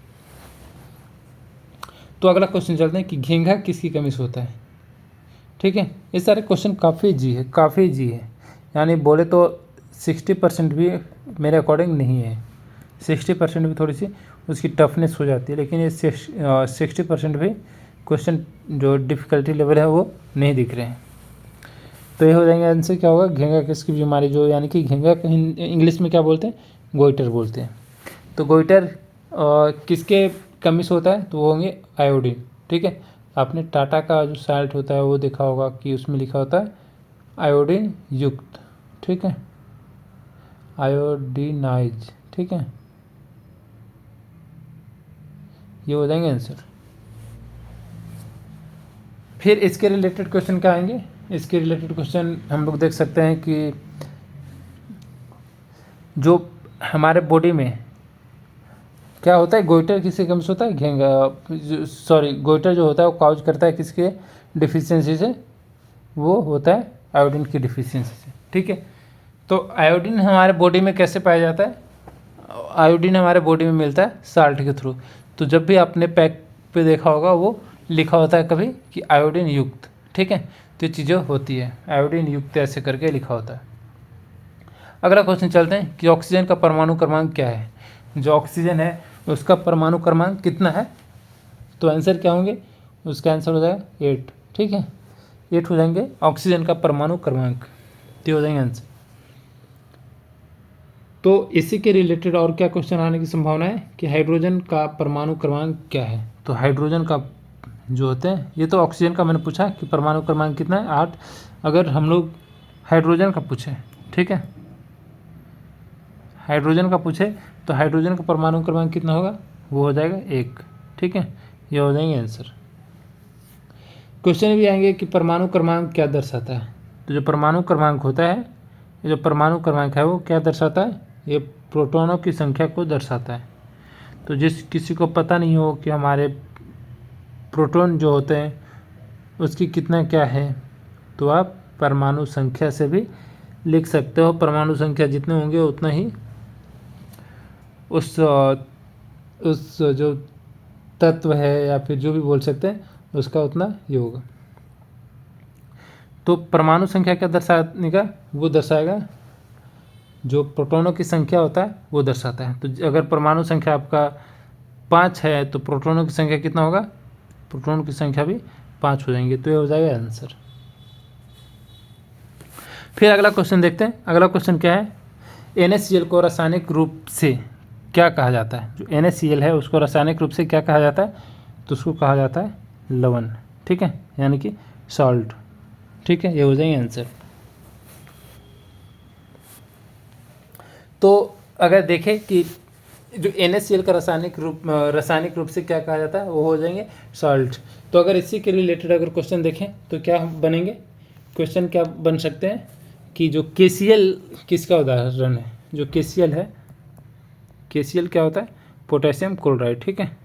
तो अगला क्वेश्चन चलते हैं कि घेंघा किसकी कमी से होता है। ठीक है, ये सारे क्वेश्चन काफ़ी जी है, यानी बोले तो 60% भी मेरे अकॉर्डिंग नहीं है, 60% भी थोड़ी सी उसकी टफनेस हो जाती है, लेकिन ये 60% भी क्वेश्चन जो डिफ़िकल्टी लेवल है वो नहीं दिख रहे हैं। तो ये हो जाएंगे आंसर, क्या होगा, घेंघा किसकी बीमारी, जो यानी कि घेंघा इंग्लिश में क्या बोलते हैं, गोइटर बोलते हैं। तो गोइटर किसके कमी से होता है, तो वो होंगे आयोडीन। ठीक है, आपने टाटा का जो साल्ट होता है वो देखा होगा कि उसमें लिखा होता है आयोडीन युक्त। ठीक है, आयोडीनाइज। ठीक है, ये हो जाएंगे आंसर। फिर इसके रिलेटेड क्वेश्चन क्या आएंगे, इसके रिलेटेड क्वेश्चन हम लोग देख सकते हैं कि जो हमारे बॉडी में क्या होता है, गोइटर किसके कमी से होता है, गोइटर जो होता है वो काउज करता है किसके डिफिशियंसी से, वो होता है आयोडीन की डिफिशियंसी से। ठीक है, तो आयोडीन हमारे बॉडी में कैसे पाया जाता है, आयोडीन हमारे बॉडी में मिलता है साल्ट के थ्रू। तो जब भी आपने पैक पे देखा होगा वो लिखा होता है कभी कि आयोडीन युक्त। ठीक है, तो ये चीज़ें होती है, आयोडीन युक्त ऐसे करके लिखा होता है। अगला क्वेश्चन चलते हैं कि ऑक्सीजन का परमाणु क्रमांक क्या है। जो ऑक्सीजन है उसका परमाणु क्रमांक कितना है, तो आंसर क्या होंगे, उसका आंसर हो जाएगा 8। ठीक है, 8 हो जाएंगे ऑक्सीजन का परमाणु क्रमांक, तो हो जाएंगे आंसर। तो इसी के रिलेटेड और क्या क्वेश्चन आने की संभावना है कि हाइड्रोजन का परमाणु क्रमांक क्या है। तो हाइड्रोजन का जो होते हैं, ये तो ऑक्सीजन का मैंने पूछा कि परमाणु क्रमांक कितना है, 8। अगर हम लोग हाइड्रोजन का पूछें, ठीक है, हाइड्रोजन का पूछे तो हाइड्रोजन का परमाणु क्रमांक कितना होगा, वो हो जाएगा 1। ठीक है, ये हो जाएंगे आंसर। क्वेश्चन भी आएंगे कि परमाणु क्रमांक क्या दर्शाता है। तो जो परमाणु क्रमांक होता है, ये जो परमाणु क्रमांक है वो क्या दर्शाता है, ये प्रोटॉनों की संख्या को दर्शाता है। तो जिस किसी को पता नहीं हो कि हमारे प्रोटॉन जो होते हैं उसकी कितना क्या है, तो आप परमाणु संख्या से भी लिख सकते हो। परमाणु संख्या जितने होंगे उतना ही उस जो तत्व है या फिर जो भी बोल सकते हैं, उसका उतना ये होगा। तो परमाणु संख्या क्या दर्शाने का, वो दर्शाएगा जो प्रोटॉनों की संख्या होता है वो दर्शाता है। तो अगर परमाणु संख्या आपका 5 है तो प्रोटॉनों की संख्या कितना होगा, प्रोटॉन की संख्या भी 5 हो जाएंगे। तो ये हो जाएगा आंसर। फिर अगला क्वेश्चन देखते हैं। अगला क्वेश्चन क्या है, NaCl को रासायनिक रूप से क्या कहा जाता है। जो NaCl है उसको रासायनिक रूप से क्या कहा जाता है, तो उसको कहा जाता है लवण, ठीक है, यानी कि सॉल्ट, ठीक है, ये हो जाएंगे आंसर। तो अगर देखें कि जो NaCl का रासायनिक रूप से क्या कहा जाता है, वो हो जाएंगे सॉल्ट। तो अगर इसी के रिलेटेड अगर क्वेश्चन देखें तो क्या बनेंगे, क्वेश्चन क्या बन सकते हैं कि जो KCl किसका उदाहरण है। जो KCl है, KCl क्या होता है, पोटेशियम क्लोराइड, ठीक है,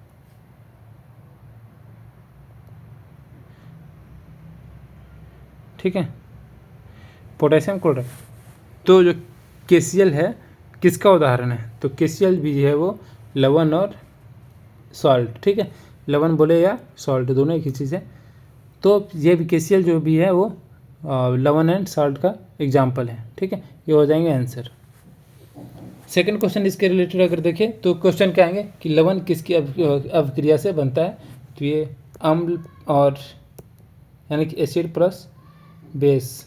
ठीक है, पोटेशियम क्लोराइड। तो जो KCl है किसका उदाहरण है, तो KCl भी है वो लवण और सॉल्ट, ठीक है, लवण बोले या सॉल्ट दोनों एक ही चीज़ है। तो ये भी KCl जो भी है वो लवण एंड सॉल्ट का एग्जाम्पल है, ठीक है, ये हो जाएंगे आंसर। सेकंड क्वेश्चन इसके रिलेटेड अगर देखें तो क्वेश्चन क्या आएंगे कि लवण किसकी अभिक्रिया से बनता है, तो ये अम्ल और यानी कि एसिड प्लस बेस,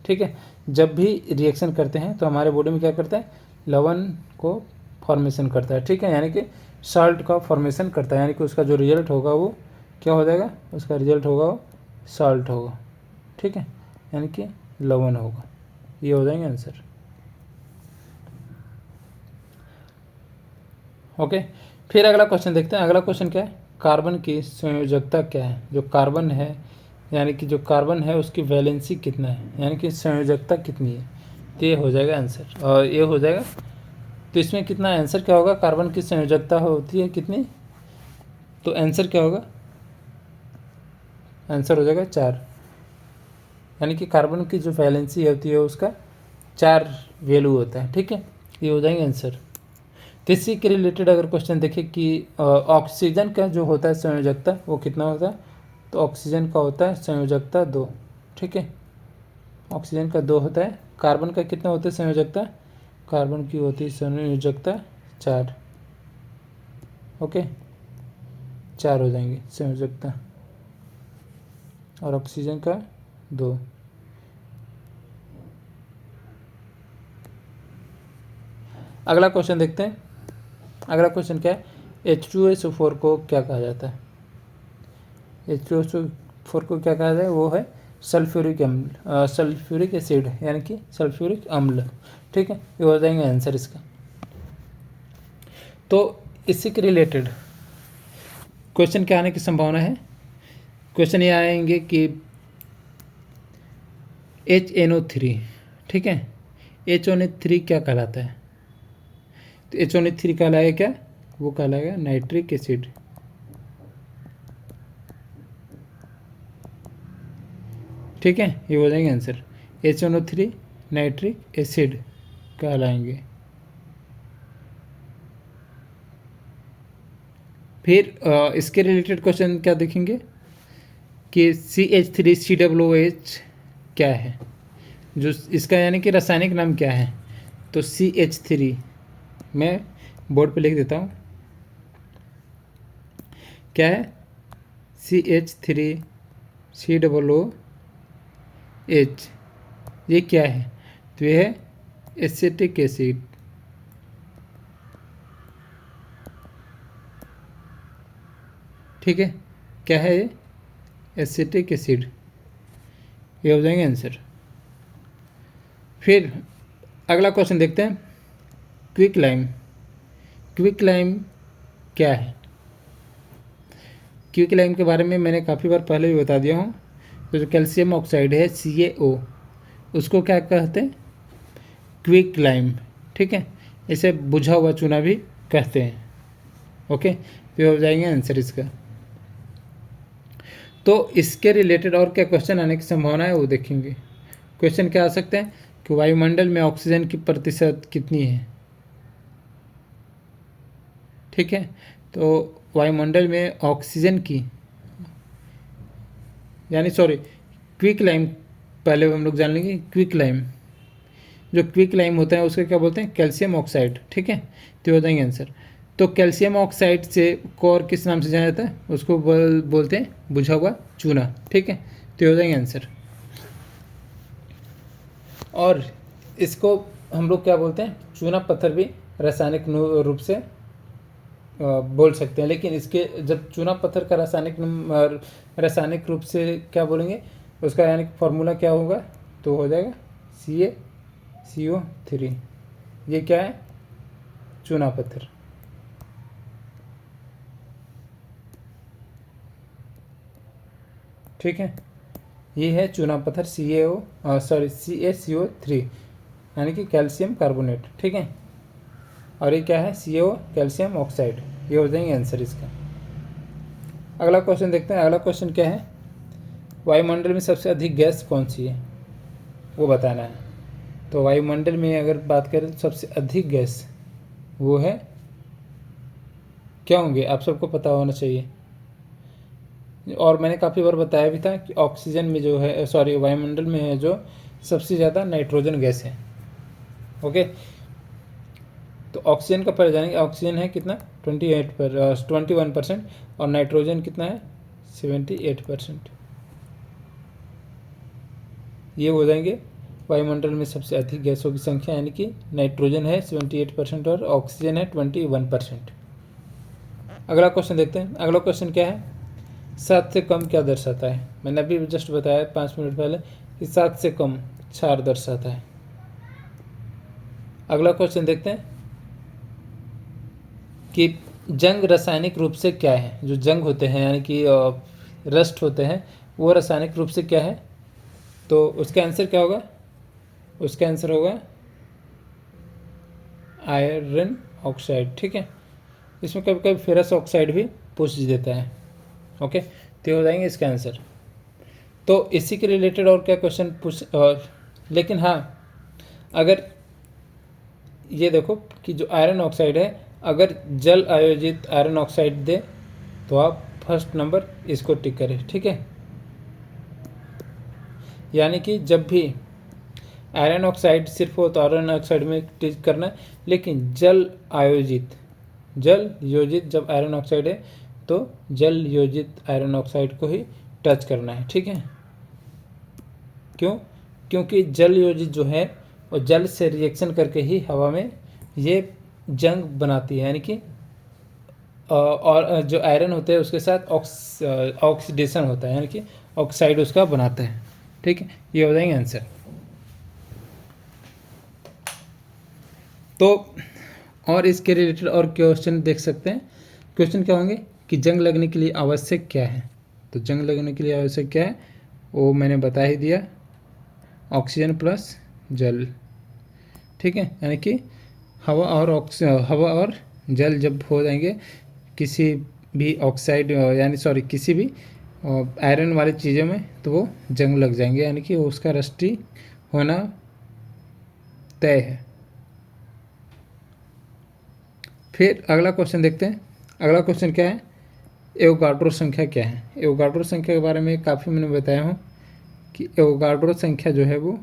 ठीक है। जब भी रिएक्शन करते हैं तो हमारे बॉडी में क्या करता है, लवण को फॉर्मेशन करता है, ठीक है, यानी कि सॉल्ट का फॉर्मेशन करता है, यानी कि उसका जो रिजल्ट होगा वो क्या हो जाएगा, उसका रिजल्ट होगा वो सॉल्ट होगा, ठीक है, यानी कि लवण होगा। ये हो जाएंगे आंसर। ओके, फिर अगला क्वेश्चन देखते हैं। अगला क्वेश्चन क्या है, कार्बन की संयोजकता क्या है। जो कार्बन है यानी कि जो कार्बन है उसकी वैलेंसी कितना है, यानी कि संयोजकता कितनी है, तो ये हो जाएगा आंसर। और ये हो जाएगा, तो इसमें कितना आंसर क्या होगा, कार्बन की संयोजकता होती है कितनी, तो आंसर क्या होगा, आंसर हो जाएगा 4, यानी कि कार्बन की जो वैलेंसी होती है उसका 4 वैल्यू होता है, ठीक है, ये हो जाएंगे आंसर। तो इसी के रिलेटेड अगर क्वेश्चन देखें कि ऑक्सीजन का जो होता है संयोजकता वो कितना होता है, तो ऑक्सीजन का होता है संयोजकता 2, ठीक है, ऑक्सीजन का 2 होता है। कार्बन का कितना होता है संयोजकता, कार्बन की होती है संयोजकता 4, ओके, 4 हो जाएंगे संयोजकता, और ऑक्सीजन का 2। अगला क्वेश्चन देखते हैं। अगला क्वेश्चन क्या है, H2SO4 को क्या कहा जाता है। H2SO4 को क्या कहा जाए, वो है सल्फ्यूरिक अम्ल, सल्फ्यूरिक एसिड यानी कि सल्फ्यूरिक अम्ल, ठीक है, ये हो जाएंगे आंसर इसका। तो इसी के रिलेटेड क्वेश्चन क्या आने की संभावना है, क्वेश्चन ये आएंगे कि HNO3, ठीक है, HNO3 क्या कहलाता है, तो HNO3 कहलाएगा क्या, वो कहलाएगा नाइट्रिक एसिड, ठीक है, ये हो जाएंगे आंसर। HNO3 नाइट्रिक एसिड कहलाएंगे। फिर इसके रिलेटेड क्वेश्चन क्या देखेंगे कि CH3COOH क्या है, जो इसका यानी कि रासायनिक नाम क्या है, तो CH3 मैं बोर्ड पे लिख देता हूँ, क्या है CH3COOH, ये क्या है, तो ये है एसिटिक एसिड, ठीक है, क्या है ये, एसिटिक एसिड, ये हो जाएंगे आंसर। फिर अगला क्वेश्चन देखते हैं, क्विक लाइम, क्विक लाइम क्या है। क्विक लाइम के बारे में मैंने काफ़ी बार पहले भी बता दिया हूँ। तो जो कैल्शियम ऑक्साइड है CaO, उसको क्या कहते हैं, क्विक लाइम, ठीक है, इसे बुझा हुआ चूना भी कहते हैं, ओके, तो हो जाएंगे आंसर इसका। तो इसके रिलेटेड और क्या क्वेश्चन आने की संभावना है वो देखेंगे। क्वेश्चन क्या आ सकते हैं कि वायुमंडल में ऑक्सीजन की प्रतिशत कितनी है, ठीक है। तो वायुमंडल में ऑक्सीजन की यानी सॉरी क्विक लाइम, पहले हम लोग जान लेंगे क्विक लाइम। जो क्विक लाइम होता है उसको क्या बोलते हैं? Calcium oxide. ठीक है, तो ये हो जाएंगे आंसर। तो कैल्शियम ऑक्साइड से को और किस नाम से जाना जाता है? उसको बोलते हैं बुझा हुआ चूना। ठीक है, तो ये हो जाएंगे आंसर। और इसको हम लोग क्या बोलते हैं? चूना पत्थर भी रासायनिक रूप से बोल सकते हैं, लेकिन इसके जब चूना पत्थर का रासायनिक रूप से क्या बोलेंगे, उसका यानी फॉर्मूला क्या होगा? तो हो जाएगा CaCO3। ये क्या है? चूना पत्थर। ठीक है, ये है चूना पत्थर CaCO3 यानी कि कैल्शियम कार्बोनेट। ठीक है, और ये क्या है? CO calcium oxide. ये हो जाएंगे आंसर इसका। अगला क्वेश्चन देखते हैं। अगला क्वेश्चन क्या है? वायुमंडल में सबसे अधिक गैस कौन सी है, वो बताना है। तो वायुमंडल में अगर बात करें तो सबसे अधिक गैस वो है, क्या होंगे? आप सबको पता होना चाहिए, और मैंने काफ़ी बार बताया भी था कि ऑक्सीजन में जो है, सॉरी वायुमंडल में है जो सबसे ज़्यादा नाइट्रोजन गैस है। ओके, तो ऑक्सीजन का पहले जानेंगे। ऑक्सीजन है कितना? 21%, और नाइट्रोजन कितना है? 78%। ये हो जाएंगे वायुमंडल में सबसे अधिक गैसों की संख्या, यानी कि नाइट्रोजन है 78% और ऑक्सीजन है 21%। अगला क्वेश्चन देखते हैं। अगला क्वेश्चन क्या है? 7 से कम क्या दर्शाता है? मैंने अभी जस्ट बताया 5 मिनट पहले कि 7 से कम क्षार दर्शाता है। अगला क्वेश्चन देखते हैं कि जंग रासायनिक रूप से क्या है? जो जंग होते हैं यानी कि रस्ट होते हैं, वो रासायनिक रूप से क्या है? तो उसका आंसर क्या होगा? उसका आंसर होगा आयरन ऑक्साइड। ठीक है, इसमें कभी कभी फेरस ऑक्साइड भी पूछ देता है। ओके, तो हो जाएंगे इसका आंसर। तो इसी के रिलेटेड और क्या क्वेश्चन लेकिन हाँ, अगर ये देखो कि जो आयरन ऑक्साइड है, अगर जल आयोजित आयरन ऑक्साइड दे तो आप फर्स्ट नंबर इसको टिक करें। ठीक है, यानी कि जब भी आयरन ऑक्साइड सिर्फ हो तो आयरन ऑक्साइड में टिक करना है, लेकिन जल योजित जब आयरन ऑक्साइड है तो जल योजित आयरन ऑक्साइड को ही टच करना है। ठीक है, क्यों? क्योंकि जल योजित जो है वो जल से रिएक्शन करके ही हवा में ये जंग बनाती है, यानी कि और जो आयरन होता है उसके साथ ऑक्सीडेशन होता है, यानी कि ऑक्साइड उसका बनाता है। ठीक है, ये हो जाएंगे आंसर। तो और इसके रिलेटेड और क्वेश्चन देख सकते हैं। क्वेश्चन क्या होंगे कि जंग लगने के लिए आवश्यक क्या है? तो जंग लगने के लिए आवश्यक क्या है वो मैंने बता ही दिया, ऑक्सीजन प्लस जल। ठीक है, यानी कि हवा और जल जब हो जाएंगे किसी भी ऑक्साइड यानी सॉरी किसी भी आयरन वाली चीज़ों में, तो वो जंग लग जाएंगे, यानी कि उसका रस्टी होना तय है। फिर अगला क्वेश्चन देखते हैं। अगला क्वेश्चन क्या है? एवोगाड्रो संख्या क्या है? एवोगाड्रो संख्या के बारे में काफ़ी मैंने बताया हूँ कि एवोगाड्रो संख्या जो है वो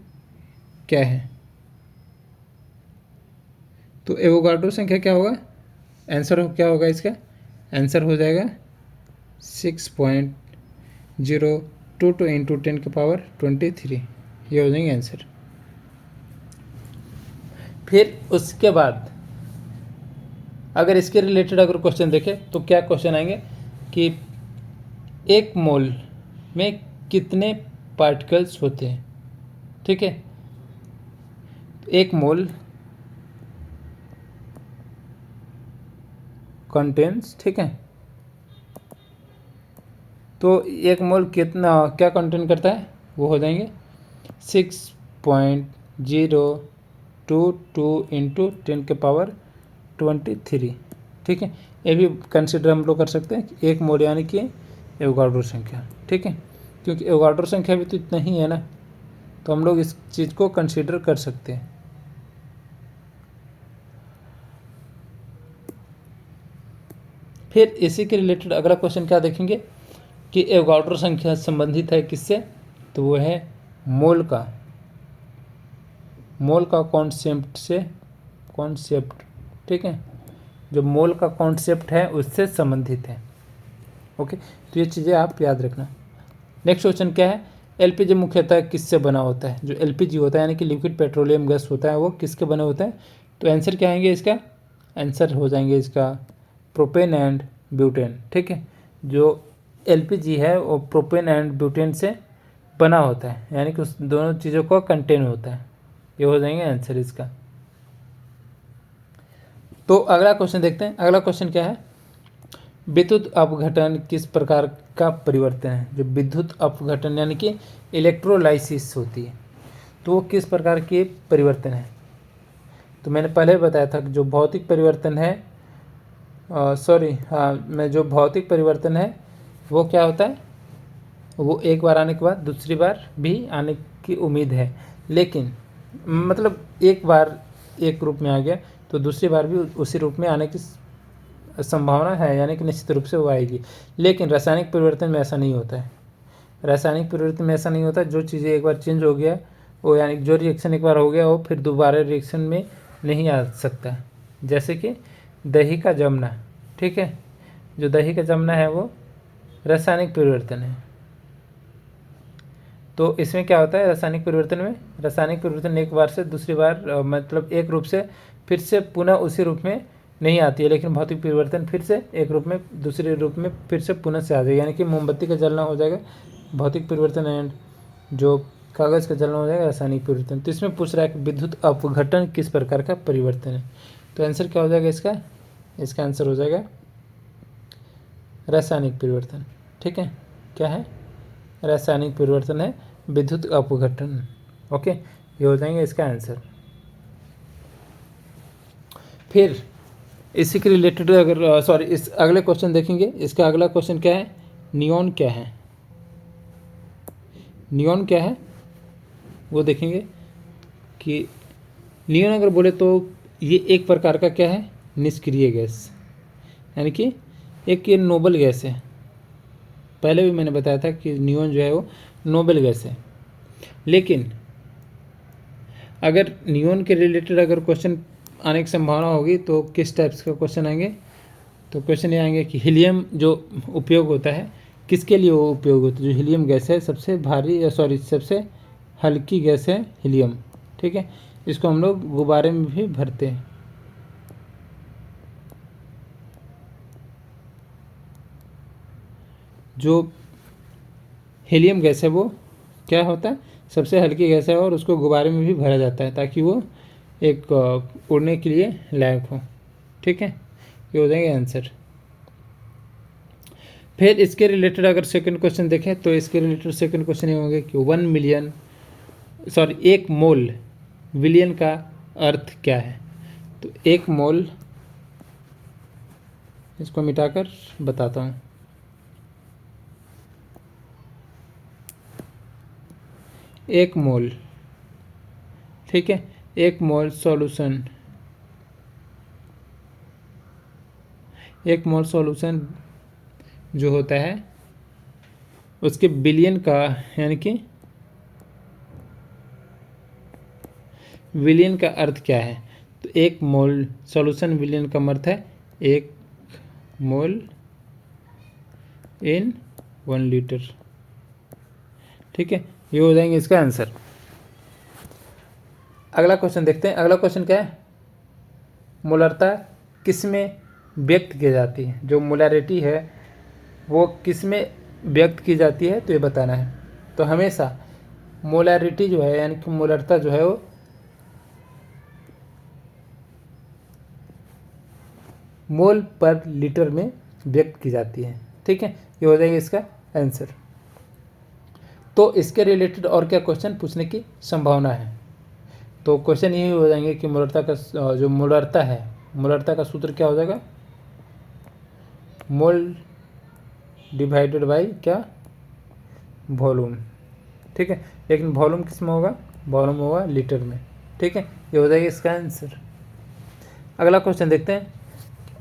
क्या है। तो एवोगाड्रो संख्या क्या होगा? आंसर क्या होगा इसका? आंसर हो जाएगा 6.022 इंटू 10⁻23। ये हो जाएंगे आंसर। फिर उसके बाद अगर इसके रिलेटेड अगर क्वेश्चन देखें तो क्या क्वेश्चन आएंगे कि एक मोल में कितने पार्टिकल्स होते हैं? ठीक है, एक मोल कंटेन्स, ठीक है, तो एक मोल कितना क्या कंटेन करता है? वो हो जाएंगे 6.022 इंटू 10⁻23। ठीक है, ये भी कंसिडर हम लोग कर सकते हैं कि एक मोल यानी कि एवोगाड्रो संख्या। ठीक है, क्योंकि एवोगाड्रो संख्या भी तो इतना ही है ना, तो हम लोग इस चीज़ को कंसिडर कर सकते हैं। फिर इसी के रिलेटेड अगला क्वेश्चन क्या देखेंगे कि एवोगाड्रो संख्या संबंधित है किससे, तो वो है मोल का कॉन्सेप्ट से, कॉन्सेप्ट, ठीक है, जो मोल का कॉन्सेप्ट है उससे संबंधित है। ओके, तो ये चीज़ें आप याद रखना। नेक्स्ट क्वेश्चन क्या है, एलपीजी मुख्यतः किससे बना होता है। जो एलपीजी होता है यानी कि लिक्विड पेट्रोलियम गैस होता है वो किसके बने होता है, तो आंसर क्या आएंगे इसका, आंसर हो जाएंगे इसका प्रोपेन एंड ब्यूटेन। ठीक है, जो एलपीजी है वो प्रोपेन एंड ब्यूटेन से बना होता है, यानी कि उस दोनों चीज़ों को कंटेन होता है। ये हो जाएंगे आंसर इसका। तो अगला क्वेश्चन देखते हैं। अगला क्वेश्चन क्या है, विद्युत अपघटन किस प्रकार का परिवर्तन है। जो विद्युत अपघटन यानी कि इलेक्ट्रोलाइसिस होती है, तो वो किस प्रकार के परिवर्तन है। तो मैंने पहले बताया था कि जो भौतिक परिवर्तन है, जो भौतिक परिवर्तन है वो क्या होता है, वो एक बार आने के बाद दूसरी बार भी आने की उम्मीद है, लेकिन मतलब एक बार एक रूप में आ गया तो दूसरी बार भी उसी रूप में आने की संभावना है, यानी कि निश्चित रूप से वो आएगी। लेकिन रासायनिक परिवर्तन में ऐसा नहीं होता है। रासायनिक परिवर्तन में ऐसा नहीं होता, जो चीज़ें एक बार चेंज हो गया वो, यानी जो रिएक्शन एक बार हो गया वो फिर दोबारा रिएक्शन में नहीं आ सकता। जैसे कि दही का जमना, ठीक है, जो दही का जमना है वो रासायनिक परिवर्तन है। तो इसमें क्या होता है, रासायनिक परिवर्तन में, रासायनिक परिवर्तन एक बार से दूसरी बार मतलब एक रूप से फिर से पुनः उसी रूप में नहीं आती है, लेकिन भौतिक परिवर्तन फिर से एक रूप में दूसरे रूप में फिर से पुनः से आ जाएगा, यानी कि मोमबत्ती का जलना हो जाएगा भौतिक परिवर्तन एंड जो कागज़ का जलना हो जाएगा रासायनिक परिवर्तन। तो इसमें पूछ रहा है कि विद्युत अपघटन किस प्रकार का परिवर्तन है, तो आंसर क्या हो जाएगा इसका, इसका आंसर हो जाएगा रासायनिक परिवर्तन। ठीक है, क्या है, रासायनिक परिवर्तन है विद्युत अपघटन। ओके, ये हो जाएंगे इसका आंसर। फिर इसी के रिलेटेड अगर इस अगले क्वेश्चन देखेंगे। इसका अगला क्वेश्चन क्या है, नियॉन क्या है। नियॉन क्या है वो देखेंगे कि नियॉन अगर बोले तो ये एक प्रकार का क्या है, निष्क्रिय गैस, यानी कि एक ये नोबल गैस है। पहले भी मैंने बताया था कि नियॉन जो है वो नोबल गैस है। लेकिन अगर नियॉन के रिलेटेड अगर क्वेश्चन आने की संभावना होगी तो किस टाइप्स का क्वेश्चन आएंगे, तो क्वेश्चन ये आएंगे कि हीलियम जो उपयोग होता है किसके लिए वो उपयोग होता है। जो हीलियम गैस है सबसे हल्की गैस है हीलियम, ठीक है, इसको हम लोग गुब्बारे में भी भरते हैं। जो हीलियम गैस है वो क्या होता है, सबसे हल्की गैस है और उसको गुब्बारे में भी भरा जाता है ताकि वो एक उड़ने के लिए लायक हो। ठीक है, ये हो जाएंगे आंसर। फिर इसके रिलेटेड अगर सेकंड क्वेश्चन देखें तो इसके रिलेटेड सेकंड क्वेश्चन ये होंगे कि 1 मोल विलियन का अर्थ क्या है। तो 1 मोल, इसको मिटाकर बताता हूँ। एक मोल, ठीक है, 1 मोल सॉल्यूशन, 1 मोल सॉल्यूशन जो होता है उसके बिलियन का, यानी कि विलियन का अर्थ क्या है। तो 1 मोल सॉल्यूशन विलियन का अर्थ है 1 मोल इन 1 लीटर। ठीक है, ये हो जाएंगे इसका आंसर। अगला क्वेश्चन देखते हैं। अगला क्वेश्चन क्या है, मोलरता किस में व्यक्त की जाती है। जो मोलैरिटी है वो किस में व्यक्त की जाती है, तो ये बताना है। तो हमेशा मोलैरिटी जो है यानी कि मोलरता जो है वो मोल पर लीटर में व्यक्त की जाती है। ठीक है, ये हो जाएगा इसका आंसर। तो इसके रिलेटेड और क्या क्वेश्चन पूछने की संभावना है, तो क्वेश्चन यही हो जाएंगे कि मोलरता का जो मोलरता है, मोलरता का सूत्र क्या हो जाएगा, मोल डिवाइडेड बाई क्या, वॉल्यूम। ठीक है, लेकिन वॉल्यूम किस में होगा, वॉल्यूम होगा लीटर में। ठीक है, ये हो जाएगा इसका आंसर। अगला क्वेश्चन देखते हैं,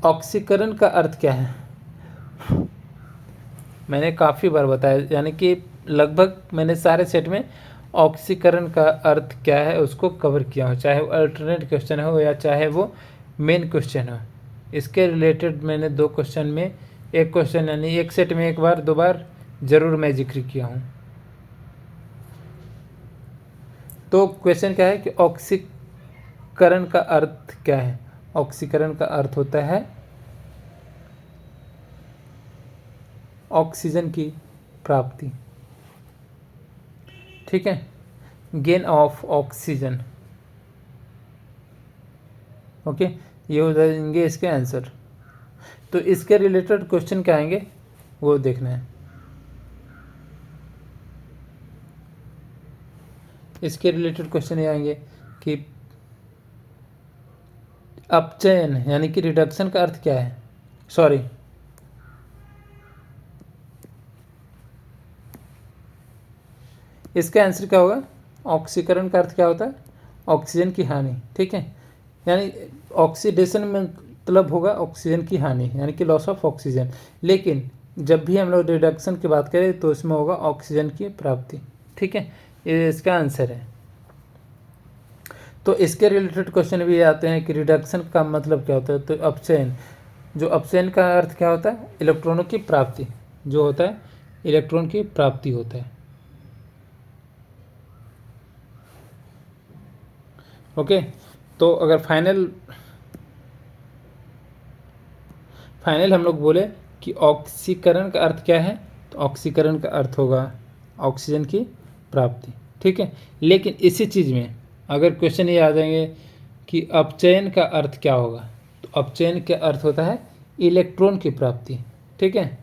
ऑक्सीकरण का अर्थ क्या है। मैंने काफ़ी बार बताया, यानी कि लगभग मैंने सारे सेट में ऑक्सीकरण का अर्थ क्या है उसको कवर किया हो, चाहे वो अल्टरनेट क्वेश्चन हो या चाहे वो मेन क्वेश्चन हो। इसके रिलेटेड मैंने 2 क्वेश्चन में, एक क्वेश्चन यानी एक सेट में 1 बार 2 बार ज़रूर मैं जिक्र किया हूँ। तो क्वेश्चन क्या है कि ऑक्सीकरण का अर्थ क्या है। ऑक्सीकरण का अर्थ होता है ऑक्सीजन की प्राप्ति, ठीक है, गेन ऑफ ऑक्सीजन। ओके, ये हो जाएंगे इसके आंसर। तो इसके रिलेटेड क्वेश्चन क्या आएंगे वो देखना है। इसके रिलेटेड क्वेश्चन ये आएंगे कि अपचयन यानी कि रिडक्शन का अर्थ क्या है। सॉरी, इसका आंसर क्या होगा। ऑक्सीकरण का अर्थ क्या होता है, ऑक्सीजन की हानि, ठीक है, यानी ऑक्सीडेशन में मतलब होगा ऑक्सीजन की हानि यानी कि लॉस ऑफ ऑक्सीजन। लेकिन जब भी हम लोग रिडक्शन की बात करें तो इसमें होगा ऑक्सीजन की प्राप्ति, ठीक है, ये इसका आंसर है। तो इसके रिलेटेड क्वेश्चन भी आते हैं कि रिडक्शन का मतलब क्या होता है। तो अपचयन, जो अपचयन का अर्थ क्या होता है, इलेक्ट्रॉनों की प्राप्ति, जो होता है इलेक्ट्रॉन की प्राप्ति होता है। ओके, तो अगर फाइनल हम लोग बोले कि ऑक्सीकरण का अर्थ क्या है, तो ऑक्सीकरण का अर्थ होगा ऑक्सीजन की प्राप्ति, ठीक है। लेकिन इसी चीज़ में अगर क्वेश्चन ये आ जाएंगे कि अपचयन का अर्थ क्या होगा, तो अपचयन का अर्थ होता है इलेक्ट्रॉन की प्राप्ति, ठीक है।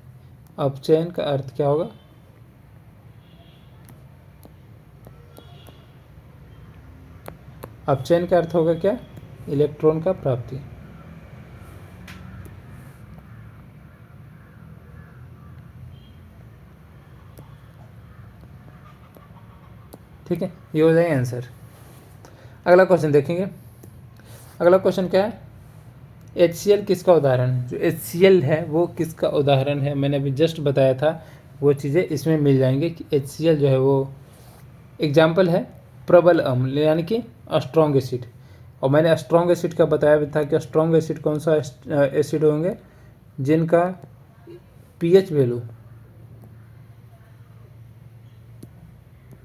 अपचयन का अर्थ क्या होगा, अपचयन का अर्थ होगा क्या, इलेक्ट्रॉन का प्राप्ति। ठीक है, ये हो जाएगा आंसर। अगला क्वेश्चन देखेंगे। अगला क्वेश्चन क्या है, HCl किसका उदाहरण है। जो HCl है वो किसका उदाहरण है, मैंने अभी जस्ट बताया था, वो चीज़ें इसमें मिल जाएंगी कि HCl जो है वो एग्जाम्पल है प्रबल अम्ल यानी कि स्ट्रॉन्ग एसिड। और मैंने स्ट्रॉन्ग एसिड का बताया भी था कि स्ट्रॉन्ग एसिड कौन सा एसिड होंगे, जिनका pH वैल्यू,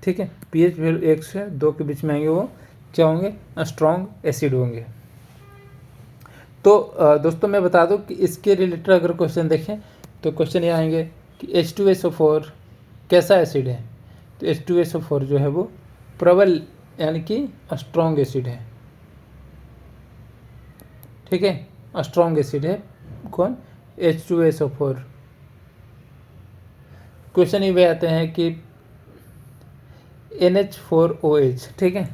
ठीक है, pH वैल्यू 1 से 2 के बीच में आएंगे, वो क्या होंगे, स्ट्रॉन्ग एसिड होंगे। तो दोस्तों मैं बता दूं कि इसके रिलेटेड अगर क्वेश्चन देखें तो क्वेश्चन ये आएंगे कि H2SO4 कैसा एसिड है। तो H2SO4 जो है वो प्रबल यानी कि स्ट्रॉन्ग एसिड है, ठीक है, स्ट्रॉन्ग एसिड है कौन, H2SO4। क्वेश्चन ये भी आते हैं कि NH4OH, ठीक है,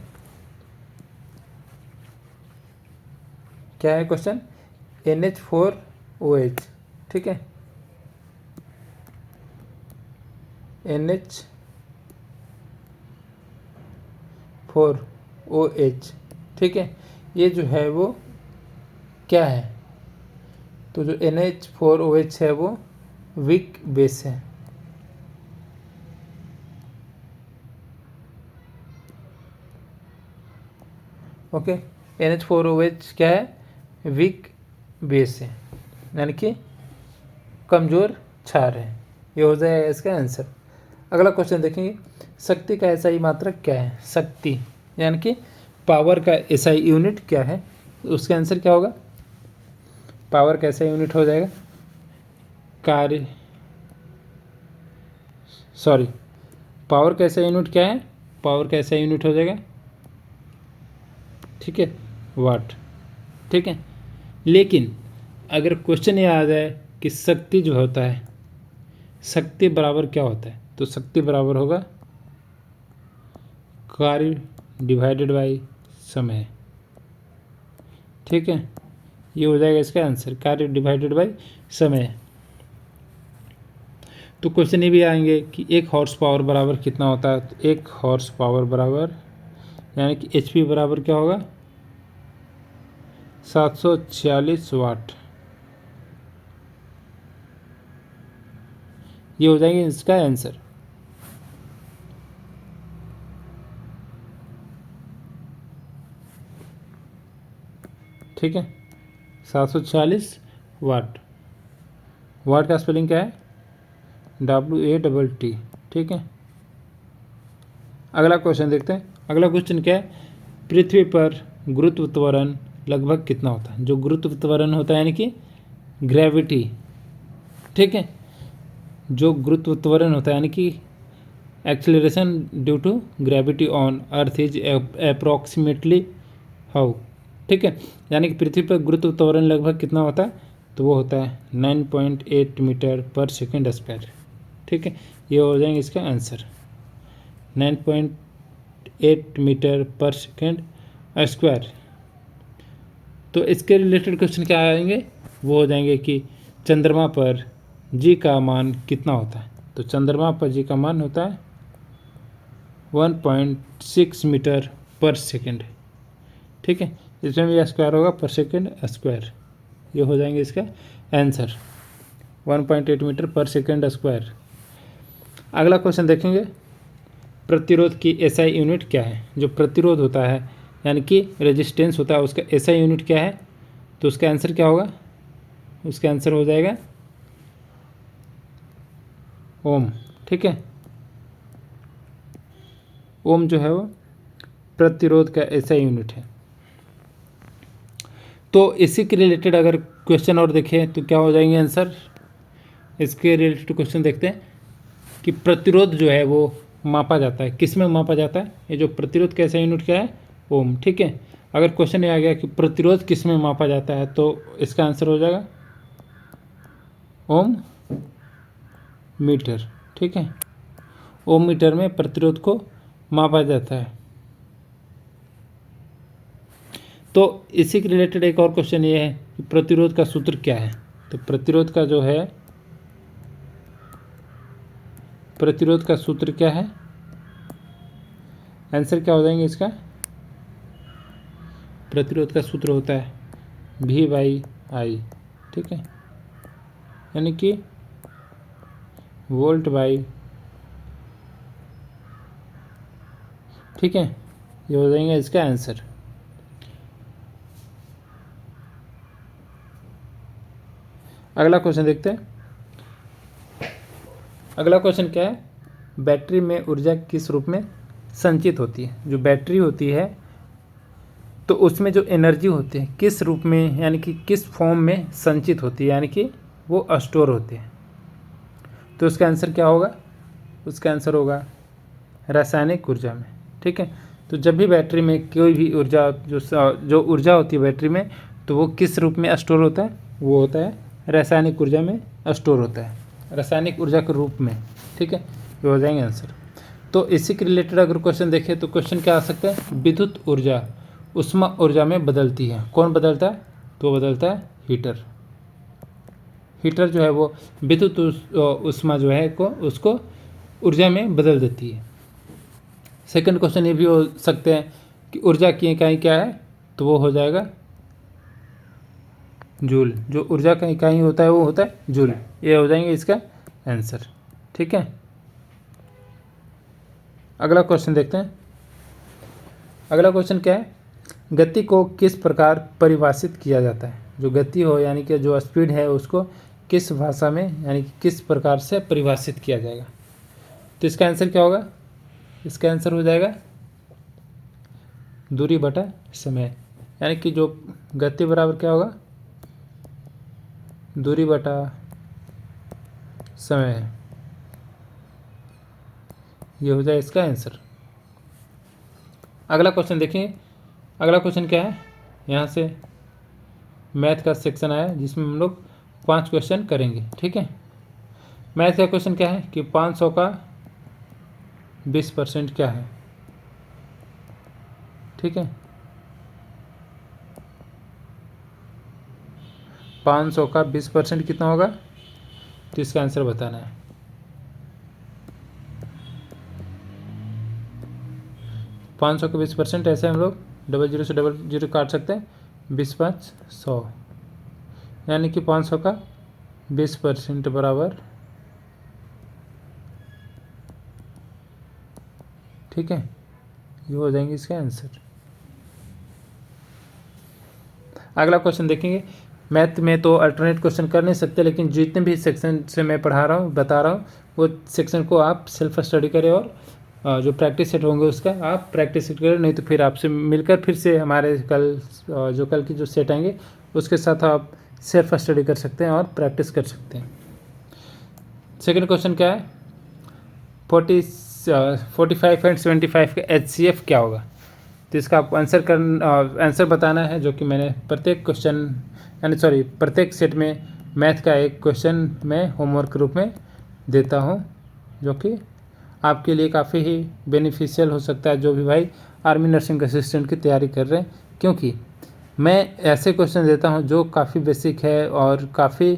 क्या है क्वेश्चन, NH4OH, ठीक है, NH4OH, ठीक है, ये जो है वो क्या है, तो जो NH4OH है वो वीक बेस है, ओके। NH4OH क्या है, वीक बेस है यानी कि कमज़ोर क्षार है, ये हो जाएगा इसका आंसर। अगला क्वेश्चन देखेंगे, शक्ति का एसआई मात्रक क्या है। शक्ति यानी कि पावर का एसआई यूनिट क्या है, उसका आंसर क्या होगा, पावर का एसआई यूनिट हो जाएगा कार्य, सॉरी, पावर का एसआई यूनिट क्या है, पावर का एसआई यूनिट हो जाएगा, ठीक है, वाट, ठीक है। लेकिन अगर क्वेश्चन ये आ जाए कि शक्ति जो होता है, शक्ति बराबर क्या होता है, तो शक्ति बराबर होगा कार्य डिवाइडेड बाय समय, ठीक है, ये हो जाएगा इसका आंसर, कार्य डिवाइडेड बाय समय। तो क्वेश्चन ये भी आएंगे कि 1 हॉर्स पावर बराबर कितना होता है। तो 1 हॉर्स पावर बराबर यानी कि HP बराबर क्या होगा, 746 वाट, ये हो जाएंगे इसका आंसर। ठीक है, 746 वाट। वाट का स्पेलिंग क्या है? WATT। ठीक है, अगला क्वेश्चन देखते हैं। अगला क्वेश्चन क्या है? पृथ्वी पर गुरुत्व त्वरण लगभग कितना होता है? जो गुरुत्व त्वरण होता है यानी कि ग्रेविटी, ठीक है, जो गुरुत्व त्वरण होता है यानी कि acceleration due to gravity on earth is approximately how. ठीक है, यानी कि पृथ्वी पर गुरुत्व त्वरण लगभग कितना होता है? तो वो होता है 9.8 मीटर पर सेकेंड स्क्वायर। ठीक है, ये हो जाएंगे इसका आंसर 9.8 मीटर पर सेकेंड स्क्वायर। तो इसके रिलेटेड क्वेश्चन क्या आएंगे? वो हो जाएंगे कि चंद्रमा पर जी का मान कितना होता है? तो चंद्रमा पर जी का मान होता है 1.6 मीटर पर सेकेंड। ठीक है, इसमें भी स्क्वायर होगा पर सेकेंड स्क्वायर। ये हो जाएंगे इसका आंसर 1.8 मीटर पर सेकेंड स्क्वायर। अगला क्वेश्चन देखेंगे, प्रतिरोध की एसआई यूनिट क्या है? जो प्रतिरोध होता है यानी कि रेजिस्टेंस होता है उसका एसआई यूनिट क्या है? तो उसका आंसर क्या होगा? उसका आंसर हो जाएगा ओम। ठीक है, ओम जो है वो प्रतिरोध का एसआई यूनिट है। तो इसी के रिलेटेड अगर क्वेश्चन और देखें तो क्या हो जाएंगे आंसर? इसके रिलेटेड क्वेश्चन देखते हैं कि प्रतिरोध जो है वो मापा जाता है, किस में मापा जाता है? ये जो प्रतिरोध का एसआई यूनिट क्या है? ओम। ठीक है, अगर क्वेश्चन ये आ गया कि प्रतिरोध किस में मापा जाता है तो इसका आंसर हो जाएगा ओम मीटर। ठीक है, ओम मीटर में प्रतिरोध को मापा जाता है। तो इसी के रिलेटेड एक और क्वेश्चन ये है कि प्रतिरोध का सूत्र क्या है? तो प्रतिरोध का जो है, प्रतिरोध का सूत्र क्या है? आंसर क्या हो जाएंगे इसका? प्रतिरोध का सूत्र होता है V/I। ठीक है, यानी कि वोल्ट बाई। ठीक है, ये हो जाएंगे इसका आंसर। अगला क्वेश्चन देखते हैं। अगला क्वेश्चन क्या है? बैटरी में ऊर्जा किस रूप में संचित होती है? जो बैटरी होती है तो उसमें जो एनर्जी होती है किस रूप में यानी कि किस फॉर्म में संचित होती है, यानी कि वो स्टोर होते हैं। तो उसका आंसर क्या होगा? उसका आंसर होगा रासायनिक ऊर्जा में। ठीक है, तो जब भी बैटरी में कोई भी ऊर्जा जो ऊर्जा होती है बैटरी में, तो वो किस रूप में स्टोर होता है? वो होता है रासायनिक ऊर्जा में स्टोर होता है, रासायनिक ऊर्जा के रूप में। ठीक है, ये हो जाएंगे आंसर। तो इसी के रिलेटेड अगर क्वेश्चन देखें तो क्वेश्चन क्या आ सकता है? विद्युत ऊर्जा उष्मा ऊर्जा में बदलती है, कौन बदलता है? तो बदलता है हीटर। हीटर जो है वो विद्युत उष्मा जो है को उसको ऊर्जा में बदल देती है। सेकंड क्वेश्चन ये भी हो सकते हैं कि ऊर्जा की इकाई क्या है? तो वो हो जाएगा जूल। जो ऊर्जा का इकाई होता है वो होता है जूल। ये हो जाएंगे इसका आंसर। ठीक है, अगला क्वेश्चन देखते हैं। अगला क्वेश्चन क्या है? गति को किस प्रकार परिभाषित किया जाता है? जो गति हो यानी कि जो स्पीड है उसको किस भाषा में यानी कि किस प्रकार से परिभाषित किया जाएगा? तो इसका आंसर क्या होगा? इसका आंसर हो जाएगा दूरी बटा समय, यानी कि जो गति बराबर क्या होगा? दूरी बटा समय। ये हो जाए इसका आंसर। अगला क्वेश्चन देखिए। अगला क्वेश्चन क्या है? यहाँ से मैथ का सेक्शन आया जिसमें हम लोग 5 क्वेश्चन करेंगे। ठीक है, मैथ का क्वेश्चन क्या है कि 500 का 20% क्या है? ठीक है, 500 का 20% कितना होगा? तो इसका आंसर बताना है। 500 का 20% ऐसे हम लोग 00 से 00 काट सकते हैं, 20×5 100, यानी कि 500 का 20% बराबर ठीक है, ये हो जाएंगे इसका आंसर। अगला क्वेश्चन देखेंगे। मैथ में तो अल्टरनेट क्वेश्चन कर नहीं सकते, लेकिन जितने भी सेक्शन से मैं पढ़ा रहा हूँ बता रहा हूँ वो सेक्शन को आप सेल्फ स्टडी करें और जो प्रैक्टिस सेट होंगे उसका आप प्रैक्टिस सेट करें, नहीं तो फिर आपसे मिलकर फिर से हमारे कल की जो सेट आएंगे उसके साथ आप सेल्फ स्टडी कर सकते हैं और प्रैक्टिस कर सकते हैं। सेकंड क्वेश्चन क्या है, 45 एंड 75 का HCF क्या होगा। तो इसका आपको आंसर बताना है, जो कि मैंने प्रत्येक सेट में मैथ का एक क्वेश्चन मैं होमवर्क के रूप में देता हूं, जो कि आपके लिए काफ़ी ही बेनिफिशियल हो सकता है, जो भी भाई आर्मी नर्सिंग असिस्टेंट की तैयारी कर रहे हैं, क्योंकि मैं ऐसे क्वेश्चन देता हूं जो काफ़ी बेसिक है और काफ़ी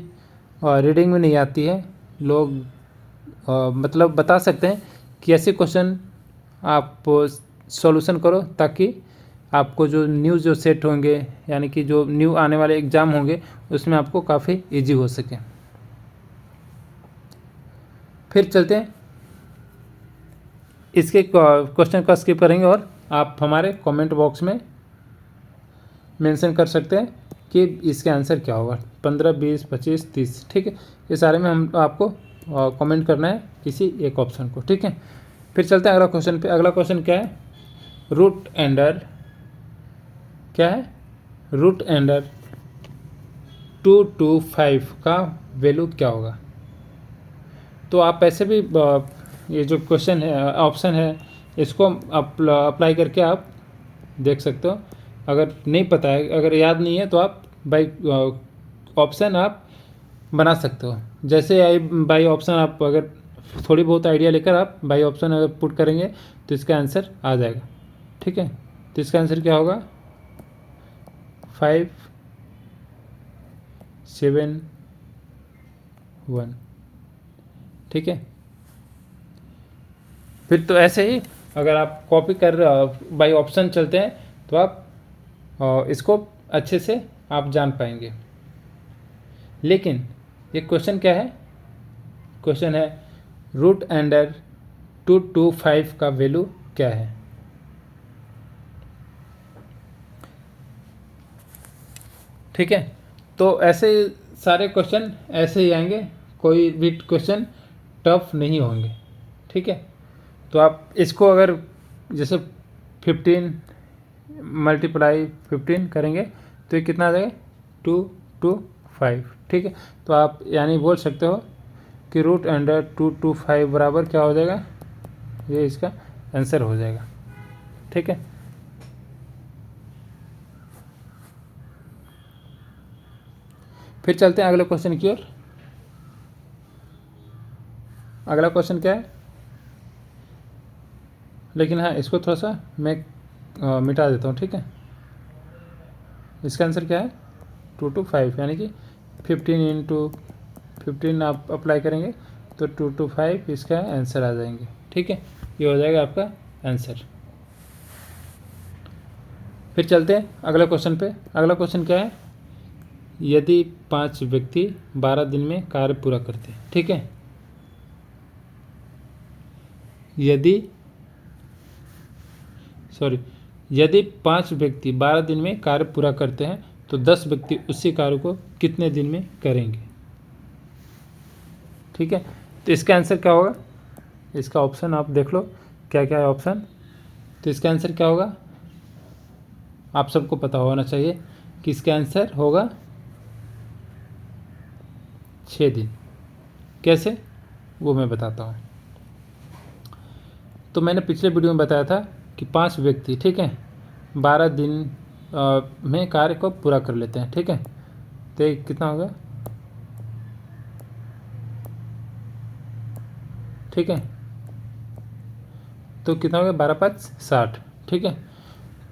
रीडिंग में नहीं आती है। लोग मतलब बता सकते हैं कि ऐसे क्वेश्चन आप सॉल्यूशन करो, ताकि आपको जो सेट होंगे, यानी कि जो न्यू आने वाले एग्ज़ाम होंगे उसमें आपको काफ़ी इजी हो सके। फिर चलते हैं, इसके क्वेश्चन को स्किप करेंगे और आप हमारे कमेंट बॉक्स में मेंशन कर सकते हैं कि इसका आंसर क्या होगा। 15, 20, 25, 30, ठीक है, ये सारे में हम आपको कमेंट करना है किसी एक ऑप्शन को, ठीक है। फिर चलते हैं अगला क्वेश्चन पे। अगला क्वेश्चन क्या है, रूट अंडर 2 to 5 का वैल्यू क्या होगा। तो आप ऐसे भी ये जो क्वेश्चन है, ऑप्शन है, इसको अप्लाई करके आप देख सकते हो। अगर नहीं पता है, अगर याद नहीं है, तो आप बाई ऑप्शन आप बना सकते हो। जैसे बाई ऑप्शन आप अगर थोड़ी बहुत आइडिया लेकर आप बाई ऑप्शन अगर पुट करेंगे तो इसका आंसर आ जाएगा, ठीक है। तो इसका आंसर क्या होगा, 5, 7, 1, ठीक है। फिर तो ऐसे ही अगर आप कॉपी कर बाई ऑप्शन चलते हैं तो आप इसको अच्छे से आप जान पाएंगे। लेकिन ये क्वेश्चन क्या है, क्वेश्चन है रूट अंडर 2 to 5 का वैल्यू क्या है। ठीक है, तो ऐसे सारे क्वेश्चन ऐसे ही आएंगे, कोई भी क्वेश्चन टफ नहीं होंगे, ठीक है। तो आप इसको अगर जैसे 15 × 15 करेंगे तो ये कितना आ जाएगा, 2 to 5, ठीक है। तो आप यानी बोल सकते हो कि रूट अंडर 2 to 5 बराबर क्या हो जाएगा, ये इसका आंसर हो जाएगा, ठीक है। फिर चलते हैं अगले क्वेश्चन की ओर। अगला क्वेश्चन क्या है, लेकिन हाँ इसको थोड़ा सा मैं मिटा देता हूँ, ठीक है। इसका आंसर क्या है, 2 to 5, यानी कि 15 × 15 आप अप्लाई करेंगे तो 2 to 5 इसका आंसर आ जाएंगे, ठीक है। ये हो जाएगा आपका आंसर। फिर चलते हैं अगले क्वेश्चन पे। अगला क्वेश्चन क्या है, यदि 5 व्यक्ति 12 दिन में कार्य पूरा करते हैं, ठीक है। यदि 5 व्यक्ति 12 दिन में कार्य पूरा करते हैं तो 10 व्यक्ति उसी कार्य को कितने दिन में करेंगे, ठीक है। तो इसका आंसर क्या होगा, इसका ऑप्शन आप देख लो क्या क्या है ऑप्शन। तो इसका आंसर क्या होगा, आप सबको पता होना चाहिए कि इसका आंसर होगा 6 दिन। कैसे, वो मैं बताता हूँ। तो मैंने पिछले वीडियो में बताया था कि 5 व्यक्ति, ठीक है, 12 दिन में कार्य को पूरा कर लेते हैं, ठीक है। तो ये कितना होगा, ठीक है। तो कितना होगा, 12 × 5 = 60, ठीक है।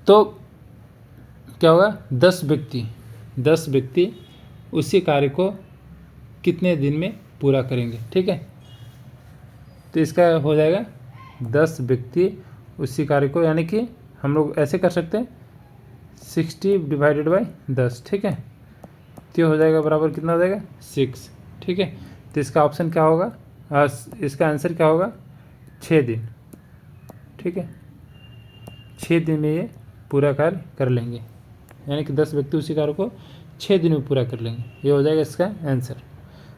तो क्या होगा, 10 व्यक्ति उसी कार्य को कितने दिन में पूरा करेंगे, ठीक है। तो इसका हो जाएगा 10 व्यक्ति उसी कार्य को, यानी कि हम लोग ऐसे कर सकते हैं 60 / 10, ठीक है। तो हो जाएगा बराबर कितना हो जाएगा, 6, ठीक है। तो इसका ऑप्शन क्या होगा, इसका आंसर क्या होगा, 6 दिन, ठीक है। ठीक है, 6 दिन में ये पूरा कार्य कर लेंगे, यानी कि 10 व्यक्ति उसी कार्य को 6 दिन में पूरा कर लेंगे। ये हो जाएगा इसका आंसर।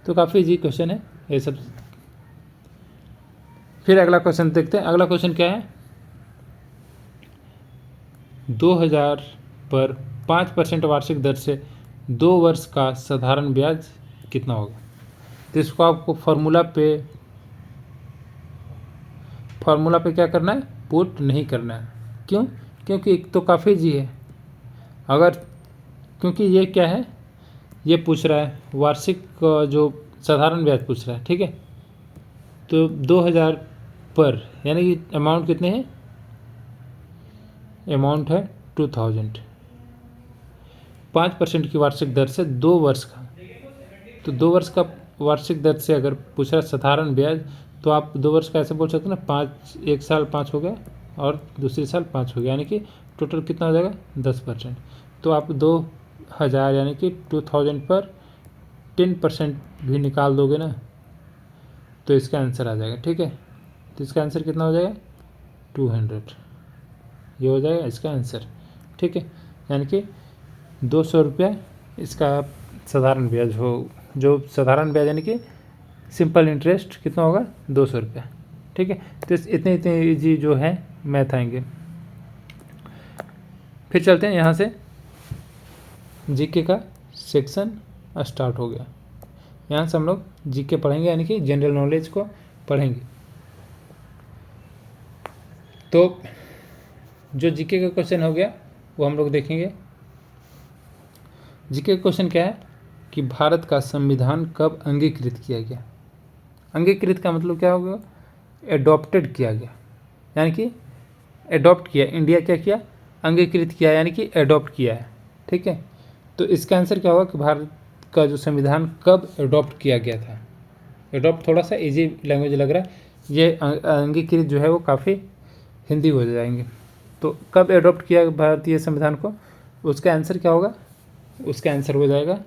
तो काफ़ी इजी क्वेश्चन है ये सब। फिर अगला क्वेश्चन देखते हैं। अगला क्वेश्चन क्या है, 2000 पर 5% वार्षिक दर से 2 वर्ष का साधारण ब्याज कितना होगा। तो इसको आपको फार्मूला पे क्या करना है, पुट नहीं करना है। क्यों? क्योंकि एक तो काफ़ी इजी है। क्योंकि ये क्या है, ये पूछ रहा है वार्षिक जो साधारण ब्याज पूछ रहा है, ठीक है। तो 2000 पर यानी कि अमाउंट कितने हैं, अमाउंट है 2000, 5% की वार्षिक दर से 2 वर्ष का। तो 2 वर्ष का वार्षिक दर से अगर पूछ रहा है साधारण ब्याज, तो आप 2 वर्ष का ऐसे बोल सकते हैं ना, 5, 1 साल 5 हो गया और दूसरी साल 5 हो गया, यानी कि टोटल कितना हो जाएगा 10%। तो आप 2000 यानी कि 2000 पर 10% भी निकाल दोगे ना, तो इसका आंसर आ जाएगा, ठीक है। तो इसका आंसर कितना हो जाएगा 200, ये हो जाएगा इसका आंसर, ठीक है। यानी कि 200 रुपया इसका साधारण ब्याज हो, जो साधारण ब्याज यानी कि सिंपल इंटरेस्ट कितना होगा 200 रुपया, ठीक है। तो इतने इजी जो है मैथ आएंगे। फिर चलते हैं यहाँ से, जीके का सेक्शन स्टार्ट हो गया। यहाँ से हम लोग जीके पढ़ेंगे, यानी कि जनरल नॉलेज को पढ़ेंगे। तो जो जीके का क्वेश्चन हो गया वो हम लोग देखेंगे। जीके का क्वेश्चन क्या है कि भारत का संविधान कब अंगीकृत किया गया। अंगीकृत का मतलब क्या होगा, एडॉप्टेड किया गया, यानी कि एडॉप्ट किया। इंडिया क्या किया, अंगीकृत किया, यानी कि एडॉप्ट किया है, ठीक है। तो इसका आंसर क्या होगा कि भारत का जो संविधान कब एडॉप्ट किया गया था। एडॉप्ट थोड़ा सा इजी लैंग्वेज लग रहा है, ये अंगीकृत जो है वो काफ़ी हिंदी हो जाएंगे। तो कब एडॉप्ट किया भारतीय संविधान को, उसका आंसर क्या होगा, उसका आंसर हो जाएगा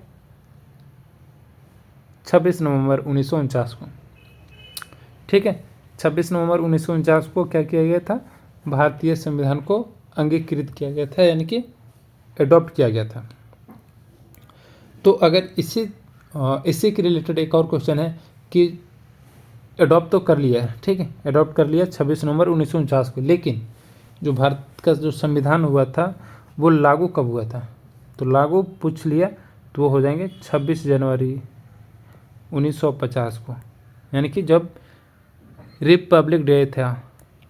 26 नवंबर 1949 को, ठीक है। 26 नवंबर 1949 को क्या किया गया था, भारतीय संविधान को अंगीकृत किया गया था, यानी कि एडॉप्ट किया गया था। तो अगर इसी के रिलेटेड एक और क्वेश्चन है कि एडॉप्ट तो कर लिया है, ठीक है, एडॉप्ट कर लिया 26 नवंबर 1949 को, लेकिन जो भारत का जो संविधान हुआ था वो लागू कब हुआ था। तो लागू पूछ लिया तो वो हो जाएंगे 26 जनवरी 1950 को, यानी कि जब रिपब्लिक डे था,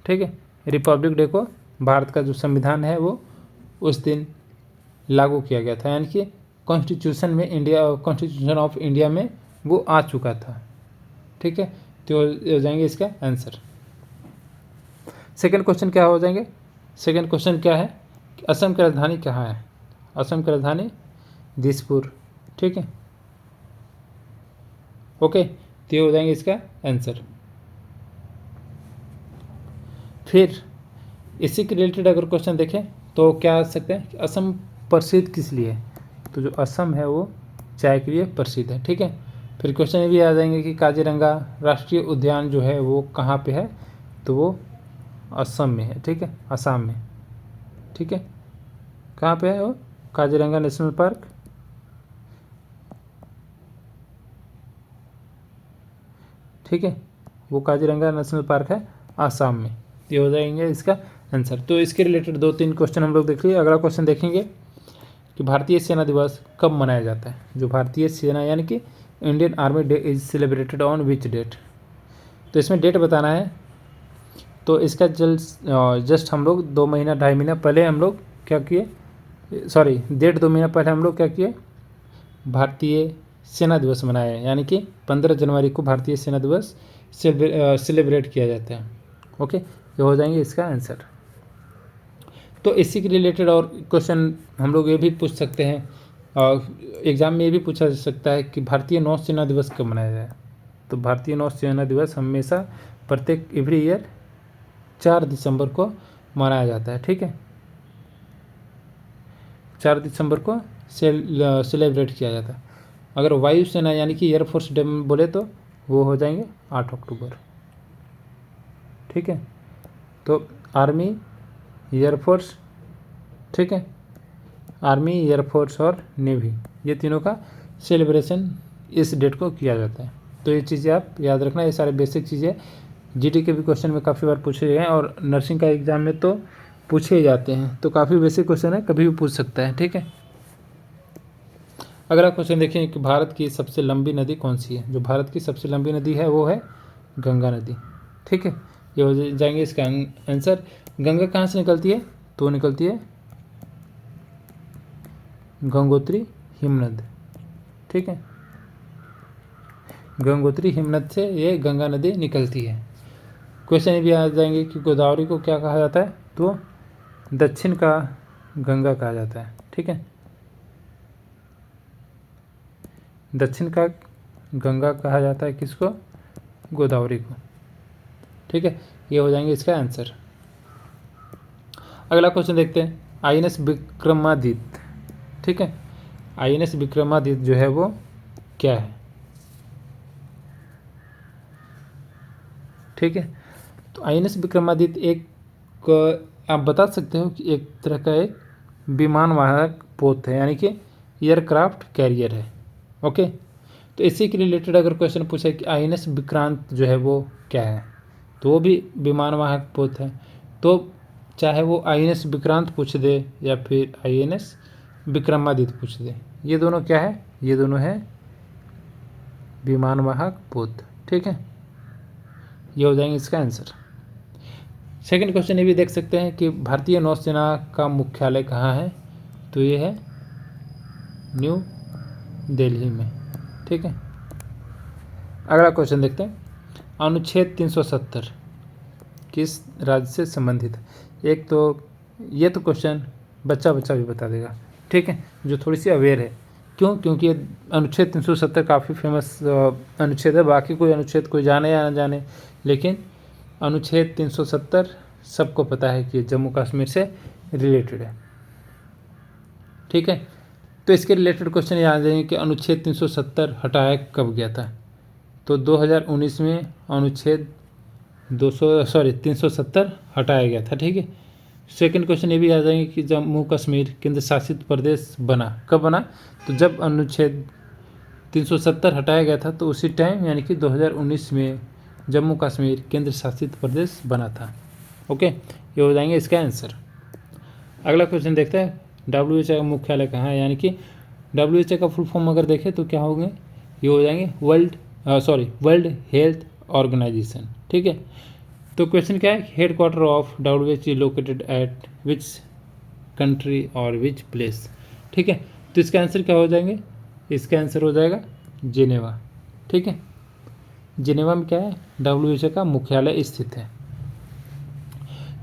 ठीक है। रिपब्लिक डे को भारत का जो संविधान है वो उस दिन लागू किया गया था, यानी कि कॉन्स्टिट्यूशन ऑफ इंडिया में वो आ चुका था, ठीक है। तो हो जाएंगे इसका आंसर। सेकंड क्वेश्चन क्या हो जाएंगे, सेकंड क्वेश्चन क्या है कि असम की राजधानी कहाँ है। असम की राजधानी दिसपुर, ठीक है, ओके। तो ये हो जाएंगे इसका आंसर। फिर इसी के रिलेटेड अगर क्वेश्चन देखें तो क्या आ सकते हैं कि असम प्रसिद्ध किस लिए है। तो जो असम है वो चाय के लिए प्रसिद्ध है, ठीक है। फिर क्वेश्चन ये भी आ जाएंगे कि काजीरंगा राष्ट्रीय उद्यान जो है वो कहाँ पे है, तो वो असम में है, ठीक है, असम में, ठीक है। कहाँ पे है वो, काजीरंगा नेशनल पार्क, ठीक है, वो काजीरंगा नेशनल पार्क है आसाम में। ये हो जाएंगे इसका आंसर। तो इसके रिलेटेड 2-3 क्वेश्चन हम लोग देख लिए। अगला क्वेश्चन देखेंगे कि भारतीय सेना दिवस कब मनाया जाता है। जो भारतीय सेना यानी कि Indian army day is celebrated on which date. तो इसमें डेट बताना है। तो इसका जस्ट हम लोग 2 महीना 2.5 महीना पहले हम लोग क्या किए, सॉरी 1.5-2 महीना पहले हम लोग क्या किए, भारतीय सेना दिवस मनाया है, यानी कि 15 जनवरी को भारतीय सेना दिवस सेलिब्रेट किया जाता है, ओके। ये हो जाएंगे इसका आंसर। तो इसी के रिलेटेड और क्वेश्चन हम लोग ये भी पूछ सकते हैं, एग्जाम में ये भी पूछा जा सकता है कि भारतीय नौसेना दिवस कब मनाया जाए। तो भारतीय नौसेना दिवस हमेशा प्रत्येक एवरी ईयर 4 दिसंबर को मनाया जाता है, ठीक है। 4 दिसंबर को सेलिब्रेट किया जाता है। अगर वायुसेना यानी कि एयरफोर्स डे बोले तो वो हो जाएंगे 8 अक्टूबर, ठीक है। तो आर्मी, एयरफोर्स, ठीक है, आर्मी, एयरफोर्स और नेवी, ये तीनों का सेलिब्रेशन इस डेट को किया जाता है। तो ये चीज़ें आप याद रखना, ये सारे बेसिक चीज़ें जीडी के भी क्वेश्चन में काफ़ी बार पूछे गए हैं और नर्सिंग का एग्ज़ाम में तो पूछे ही जाते हैं। तो काफ़ी बेसिक क्वेश्चन है, कभी भी पूछ सकता है, ठीक है। अगला क्वेश्चन देखिए कि भारत की सबसे लंबी नदी कौन सी है। जो भारत की सबसे लंबी नदी है वो है गंगा नदी, ठीक है। ये हो जाएंगे इसका आंसर। गंगा कहाँ से निकलती है, तो निकलती है गंगोत्री हिमनद, ठीक है, गंगोत्री हिमनद से ये गंगा नदी निकलती है। क्वेश्चन ये भी आ जाएंगे कि गोदावरी को क्या कहा जाता है, तो दक्षिण का गंगा कहा जाता है, ठीक है, दक्षिण का गंगा कहा जाता है किसको, गोदावरी को, ठीक है। ये हो जाएंगे इसका आंसर। अगला क्वेश्चन देखते हैं, आईएनएस विक्रमादित्य, ठीक है, आईएनएस विक्रमादित्य जो है वो क्या है, ठीक है। तो आईएनएस विक्रमादित्य एक आप बता सकते हो कि एक तरह का एक विमान वाहक पोत है, यानी कि एयरक्राफ्ट कैरियर है, ओके। तो इसी के रिलेटेड अगर क्वेश्चन पूछे कि आईएनएस विक्रांत जो है वो क्या है, तो वो भी विमान वाहक पोत है। तो चाहे वो आईएनएस विक्रांत पूछ दे या फिर आईएनएस विक्रमादित्य पूछ दे, ये दोनों क्या है, ये दोनों है विमान वाहक पोत, ठीक है। ये हो जाएंगे इसका आंसर। सेकंड क्वेश्चन ये भी देख सकते हैं कि भारतीय नौसेना का मुख्यालय कहाँ है, तो ये है न्यू दिल्ली में, ठीक है। अगला क्वेश्चन देखते हैं, अनुच्छेद 370 किस राज्य से संबंधित है। एक तो ये तो क्वेश्चन बच्चा भी बता देगा, ठीक है, जो थोड़ी सी अवेयर है। क्यों, क्योंकि ये अनुच्छेद 370 काफ़ी फेमस अनुच्छेद है। बाकी कोई अनुच्छेद कोई जाने या ना जाने, लेकिन अनुच्छेद 370 सबको पता है कि जम्मू कश्मीर से रिलेटेड है, ठीक है। तो इसके रिलेटेड क्वेश्चन ये आ जाएंगे कि अनुच्छेद 370 हटाया कब गया था, तो 2019 में अनुच्छेद 370 हटाया गया था, ठीक है। सेकंड क्वेश्चन ये भी आ जाएंगे कि जम्मू कश्मीर केंद्र शासित प्रदेश बना कब बना, तो जब अनुच्छेद 370 हटाया गया था तो उसी टाइम यानी कि 2019 में जम्मू कश्मीर केंद्र शासित प्रदेश बना था, ओके। ये हो जाएंगे इसका आंसर। अगला क्वेश्चन देखते हैं, WHO का मुख्यालय कहाँ है, यानी कि WHO का फुल फॉर्म अगर देखें तो क्या होंगे, ये हो जाएंगे वर्ल्ड हेल्थ ऑर्गेनाइजेशन, ठीक है। तो क्वेश्चन क्या है, head quarter of WHO located at which country और विच प्लेस, ठीक है। तो इसका आंसर क्या हो जाएंगे, इसका आंसर हो जाएगा जिनेवा, ठीक है। जिनेवा में क्या है, WHO का मुख्यालय स्थित है।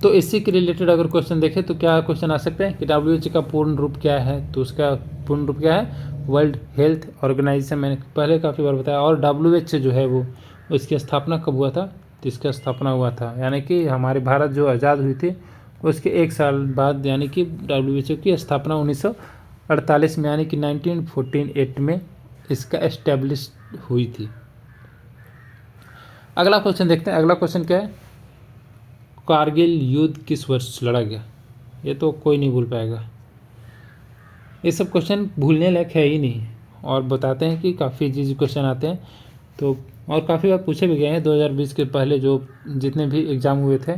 तो इसी के रिलेटेड अगर क्वेश्चन देखें तो क्या क्वेश्चन आ सकते हैं कि WHO का पूर्ण रूप क्या है, तो उसका पूर्ण रूप क्या है, वर्ल्ड हेल्थ ऑर्गेनाइजेशन, मैंने पहले काफ़ी बार बताया। और WHO जो है वो उसकी स्थापना कब हुआ था, तो इसका स्थापना हुआ था यानी कि हमारे भारत जो आज़ाद हुई थी उसके 1 साल बाद, यानी कि WHO की स्थापना 1948 में, यानी कि 1948 में इसका एस्टेब्लिश हुई थी। अगला क्वेश्चन देखते हैं। अगला क्वेश्चन क्या है, कारगिल युद्ध किस वर्ष लड़ा गया, ये तो कोई नहीं भूल पाएगा। ये सब क्वेश्चन भूलने लायक है ही नहीं, और बताते हैं कि काफ़ी इजी क्वेश्चन आते हैं। तो और काफ़ी बार पूछे भी गए हैं, 2020 के पहले जो जितने भी एग्ज़ाम हुए थे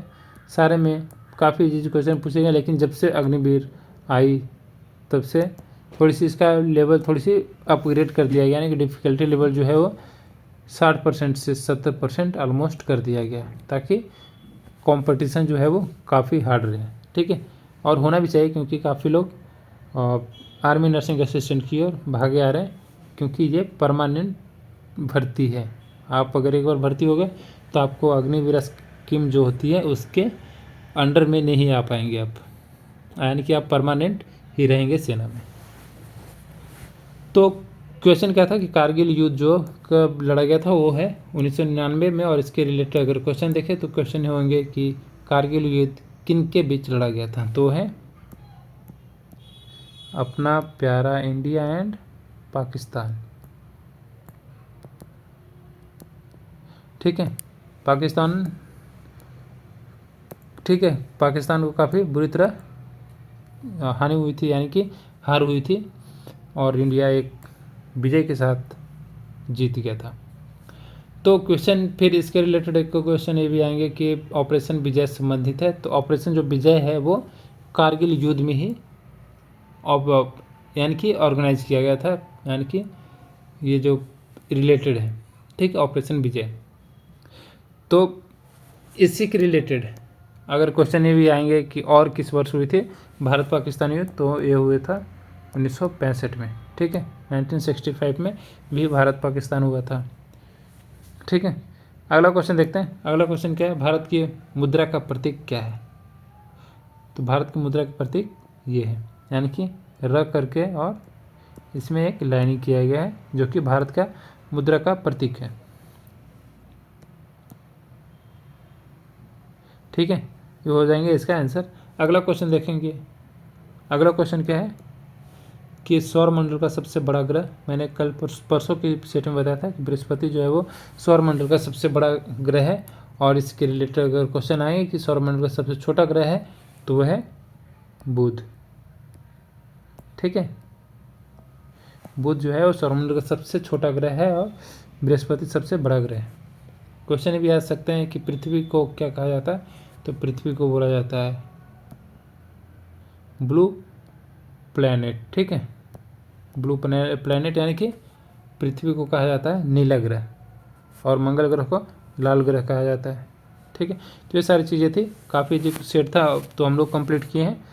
सारे में काफ़ी इजी क्वेश्चन पूछे गए। लेकिन जब से अग्निवीर आई तब से थोड़ी सी इसका लेवल थोड़ी सी अपग्रेड कर दिया गया, यानी कि डिफ़िकल्टी लेवल जो है वो 60% से 70% ऑलमोस्ट कर दिया गया, ताकि कंपटीशन जो है वो काफ़ी हार्ड रहे, ठीक है। और होना भी चाहिए, क्योंकि काफ़ी लोग आर्मी नर्सिंग असिस्टेंट की ओर भागे आ रहे हैं, क्योंकि ये परमानेंट भर्ती है। आप अगर एक बार भर्ती हो गए तो आपको अग्निवीर स्कीम जो होती है उसके अंडर में नहीं आ पाएंगे आप, यानी कि आप परमानेंट ही रहेंगे सेना में। तो क्वेश्चन क्या था कि कारगिल युद्ध जो कब लड़ा गया था, वो है 1999 में। और इसके रिलेटेड अगर क्वेश्चन देखें तो क्वेश्चन होंगे कि कारगिल युद्ध किन के बीच लड़ा गया था, तो है अपना प्यारा इंडिया एंड पाकिस्तान, ठीक है। पाकिस्तान ठीक है, पाकिस्तान को काफ़ी बुरी तरह हानि हुई थी, यानी कि हार हुई थी, और इंडिया एक विजय के साथ जीत गया था। तो क्वेश्चन फिर इसके रिलेटेड एक क्वेश्चन ये भी आएंगे कि ऑपरेशन विजय से संबंधित है। तो ऑपरेशन जो विजय है वो कारगिल युद्ध में ही यानी कि ऑर्गेनाइज किया गया था, यानी कि ये जो रिलेटेड है, ठीक, ऑपरेशन विजय। तो इसी के रिलेटेड अगर क्वेश्चन ये भी आएंगे कि और किस वर्ष हुई थी भारत पाकिस्तान युद्ध, तो ये हुए था 1965 में, ठीक है, 1965 में भी भारत पाकिस्तान हुआ था, ठीक है। अगला क्वेश्चन देखते हैं। अगला क्वेश्चन क्या है, भारत की मुद्रा का प्रतीक क्या है। तो भारत की मुद्रा का प्रतीक ये है, यानी कि र करके और इसमें एक लाइनिंग किया गया है जो कि भारत का मुद्रा का प्रतीक है, ठीक है। ये हो जाएंगे इसका आंसर। अगला क्वेश्चन देखेंगे। अगला क्वेश्चन क्या है कि सौरमंडल का सबसे बड़ा ग्रह, मैंने कल परसों की सेट में बताया था कि बृहस्पति जो है वो सौरमंडल का सबसे बड़ा ग्रह है, और इसके रिलेटेड अगर क्वेश्चन आए कि सौरमंडल का सबसे छोटा ग्रह है तो वह है बुध, ठीक है। बुध जो है वो सौरमंडल का सबसे छोटा ग्रह है और बृहस्पति सबसे बड़ा ग्रह है। क्वेश्चन भी आ सकते हैं कि पृथ्वी को क्या कहा जाता है। तो पृथ्वी को बोला जाता है ब्लू प्लैनेट, ठीक है। ब्लू प्लैनेट यानी कि पृथ्वी को कहा जाता है नीला ग्रह, और मंगल ग्रह को लाल ग्रह कहा जाता है, ठीक है। तो ये सारी चीज़ें थी, काफ़ी इजी सेट था, तो हम लोग कंप्लीट किए हैं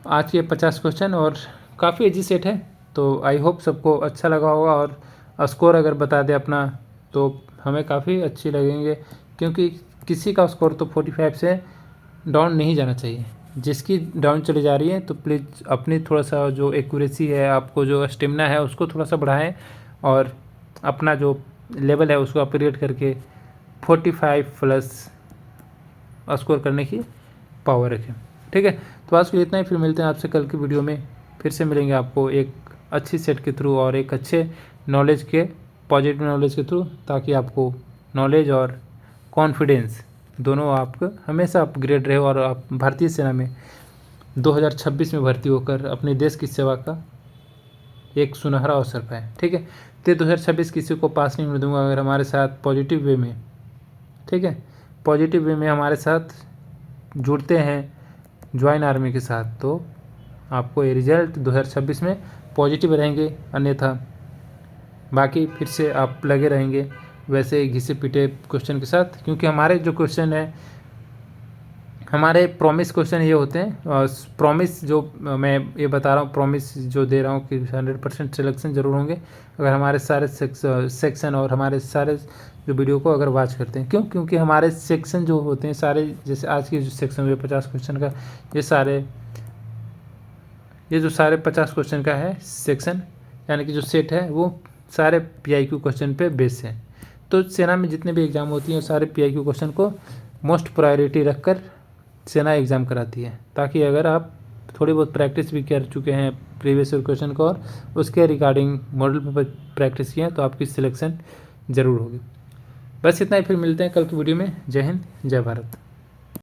आज के 50 क्वेश्चन, और काफ़ी इजी सेट है। तो आई होप सबको अच्छा लगा होगा, और स्कोर अगर बता दें अपना तो हमें काफ़ी अच्छी लगेंगे, क्योंकि किसी का स्कोर तो 45 से डाउन नहीं जाना चाहिए। जिसकी डाउन चली जा रही है तो प्लीज़ अपनी थोड़ा सा जो एक्यूरेसी है, आपको जो स्टेमिना है उसको थोड़ा सा बढ़ाएं, और अपना जो लेवल है उसको अपग्रेड करके 45 प्लस स्कोर करने की पावर रखें, ठीक है। तो आज के लिए इतना ही, फिर मिलते हैं आपसे कल की वीडियो में, फिर से मिलेंगे आपको एक अच्छी सेट के थ्रू और एक अच्छे नॉलेज के, पॉजिटिव नॉलेज के थ्रू, ताकि आपको नॉलेज और कॉन्फिडेंस दोनों आपका हमेशा अपग्रेड रहे, और आप भारतीय सेना में 2026 में भर्ती होकर अपने देश की सेवा का एक सुनहरा अवसर पाएँ, ठीक है। तो 2026 किसी को पास नहीं होने दूंगा अगर हमारे साथ पॉजिटिव वे में, ठीक है, पॉजिटिव वे में हमारे साथ जुड़ते हैं ज्वाइन आर्मी के साथ, तो आपको ये रिजल्ट 2026 में पॉजिटिव रहेंगे। अन्यथा बाकी फिर से आप लगे रहेंगे वैसे घिसे पीटे क्वेश्चन के साथ, क्योंकि हमारे जो क्वेश्चन है, हमारे प्रॉमिस क्वेश्चन ये होते हैं, और प्रॉमिस जो मैं ये बता रहा हूँ, प्रॉमिस जो दे रहा हूँ कि 100% सिलेक्शन ज़रूर होंगे अगर हमारे सारे सेक्शन और हमारे सारे जो वीडियो को अगर वॉच करते हैं। क्योंकि हमारे सेक्शन जो होते हैं सारे, जैसे आज के जो सेक्शन हुए 50 क्वेश्चन का, ये जो सारे 50 क्वेश्चन का है सेक्शन, यानी कि जो सेट है वो सारे PIQ क्वेश्चन पे बेस है। तो सेना में जितने भी एग्ज़ाम होती हैं वो सारे PIQ क्वेश्चन को मोस्ट प्रायोरिटी रखकर सेना एग्ज़ाम कराती है, ताकि अगर आप थोड़ी बहुत प्रैक्टिस भी कर चुके हैं प्रीवियस ईयर क्वेश्चन को और उसके रिगार्डिंग मॉडल पेपर प्रैक्टिस किए हैं, तो आपकी सिलेक्शन ज़रूर होगी। बस इतना ही, फिर मिलते हैं कल की वीडियो में। जय हिंद, जय भारत।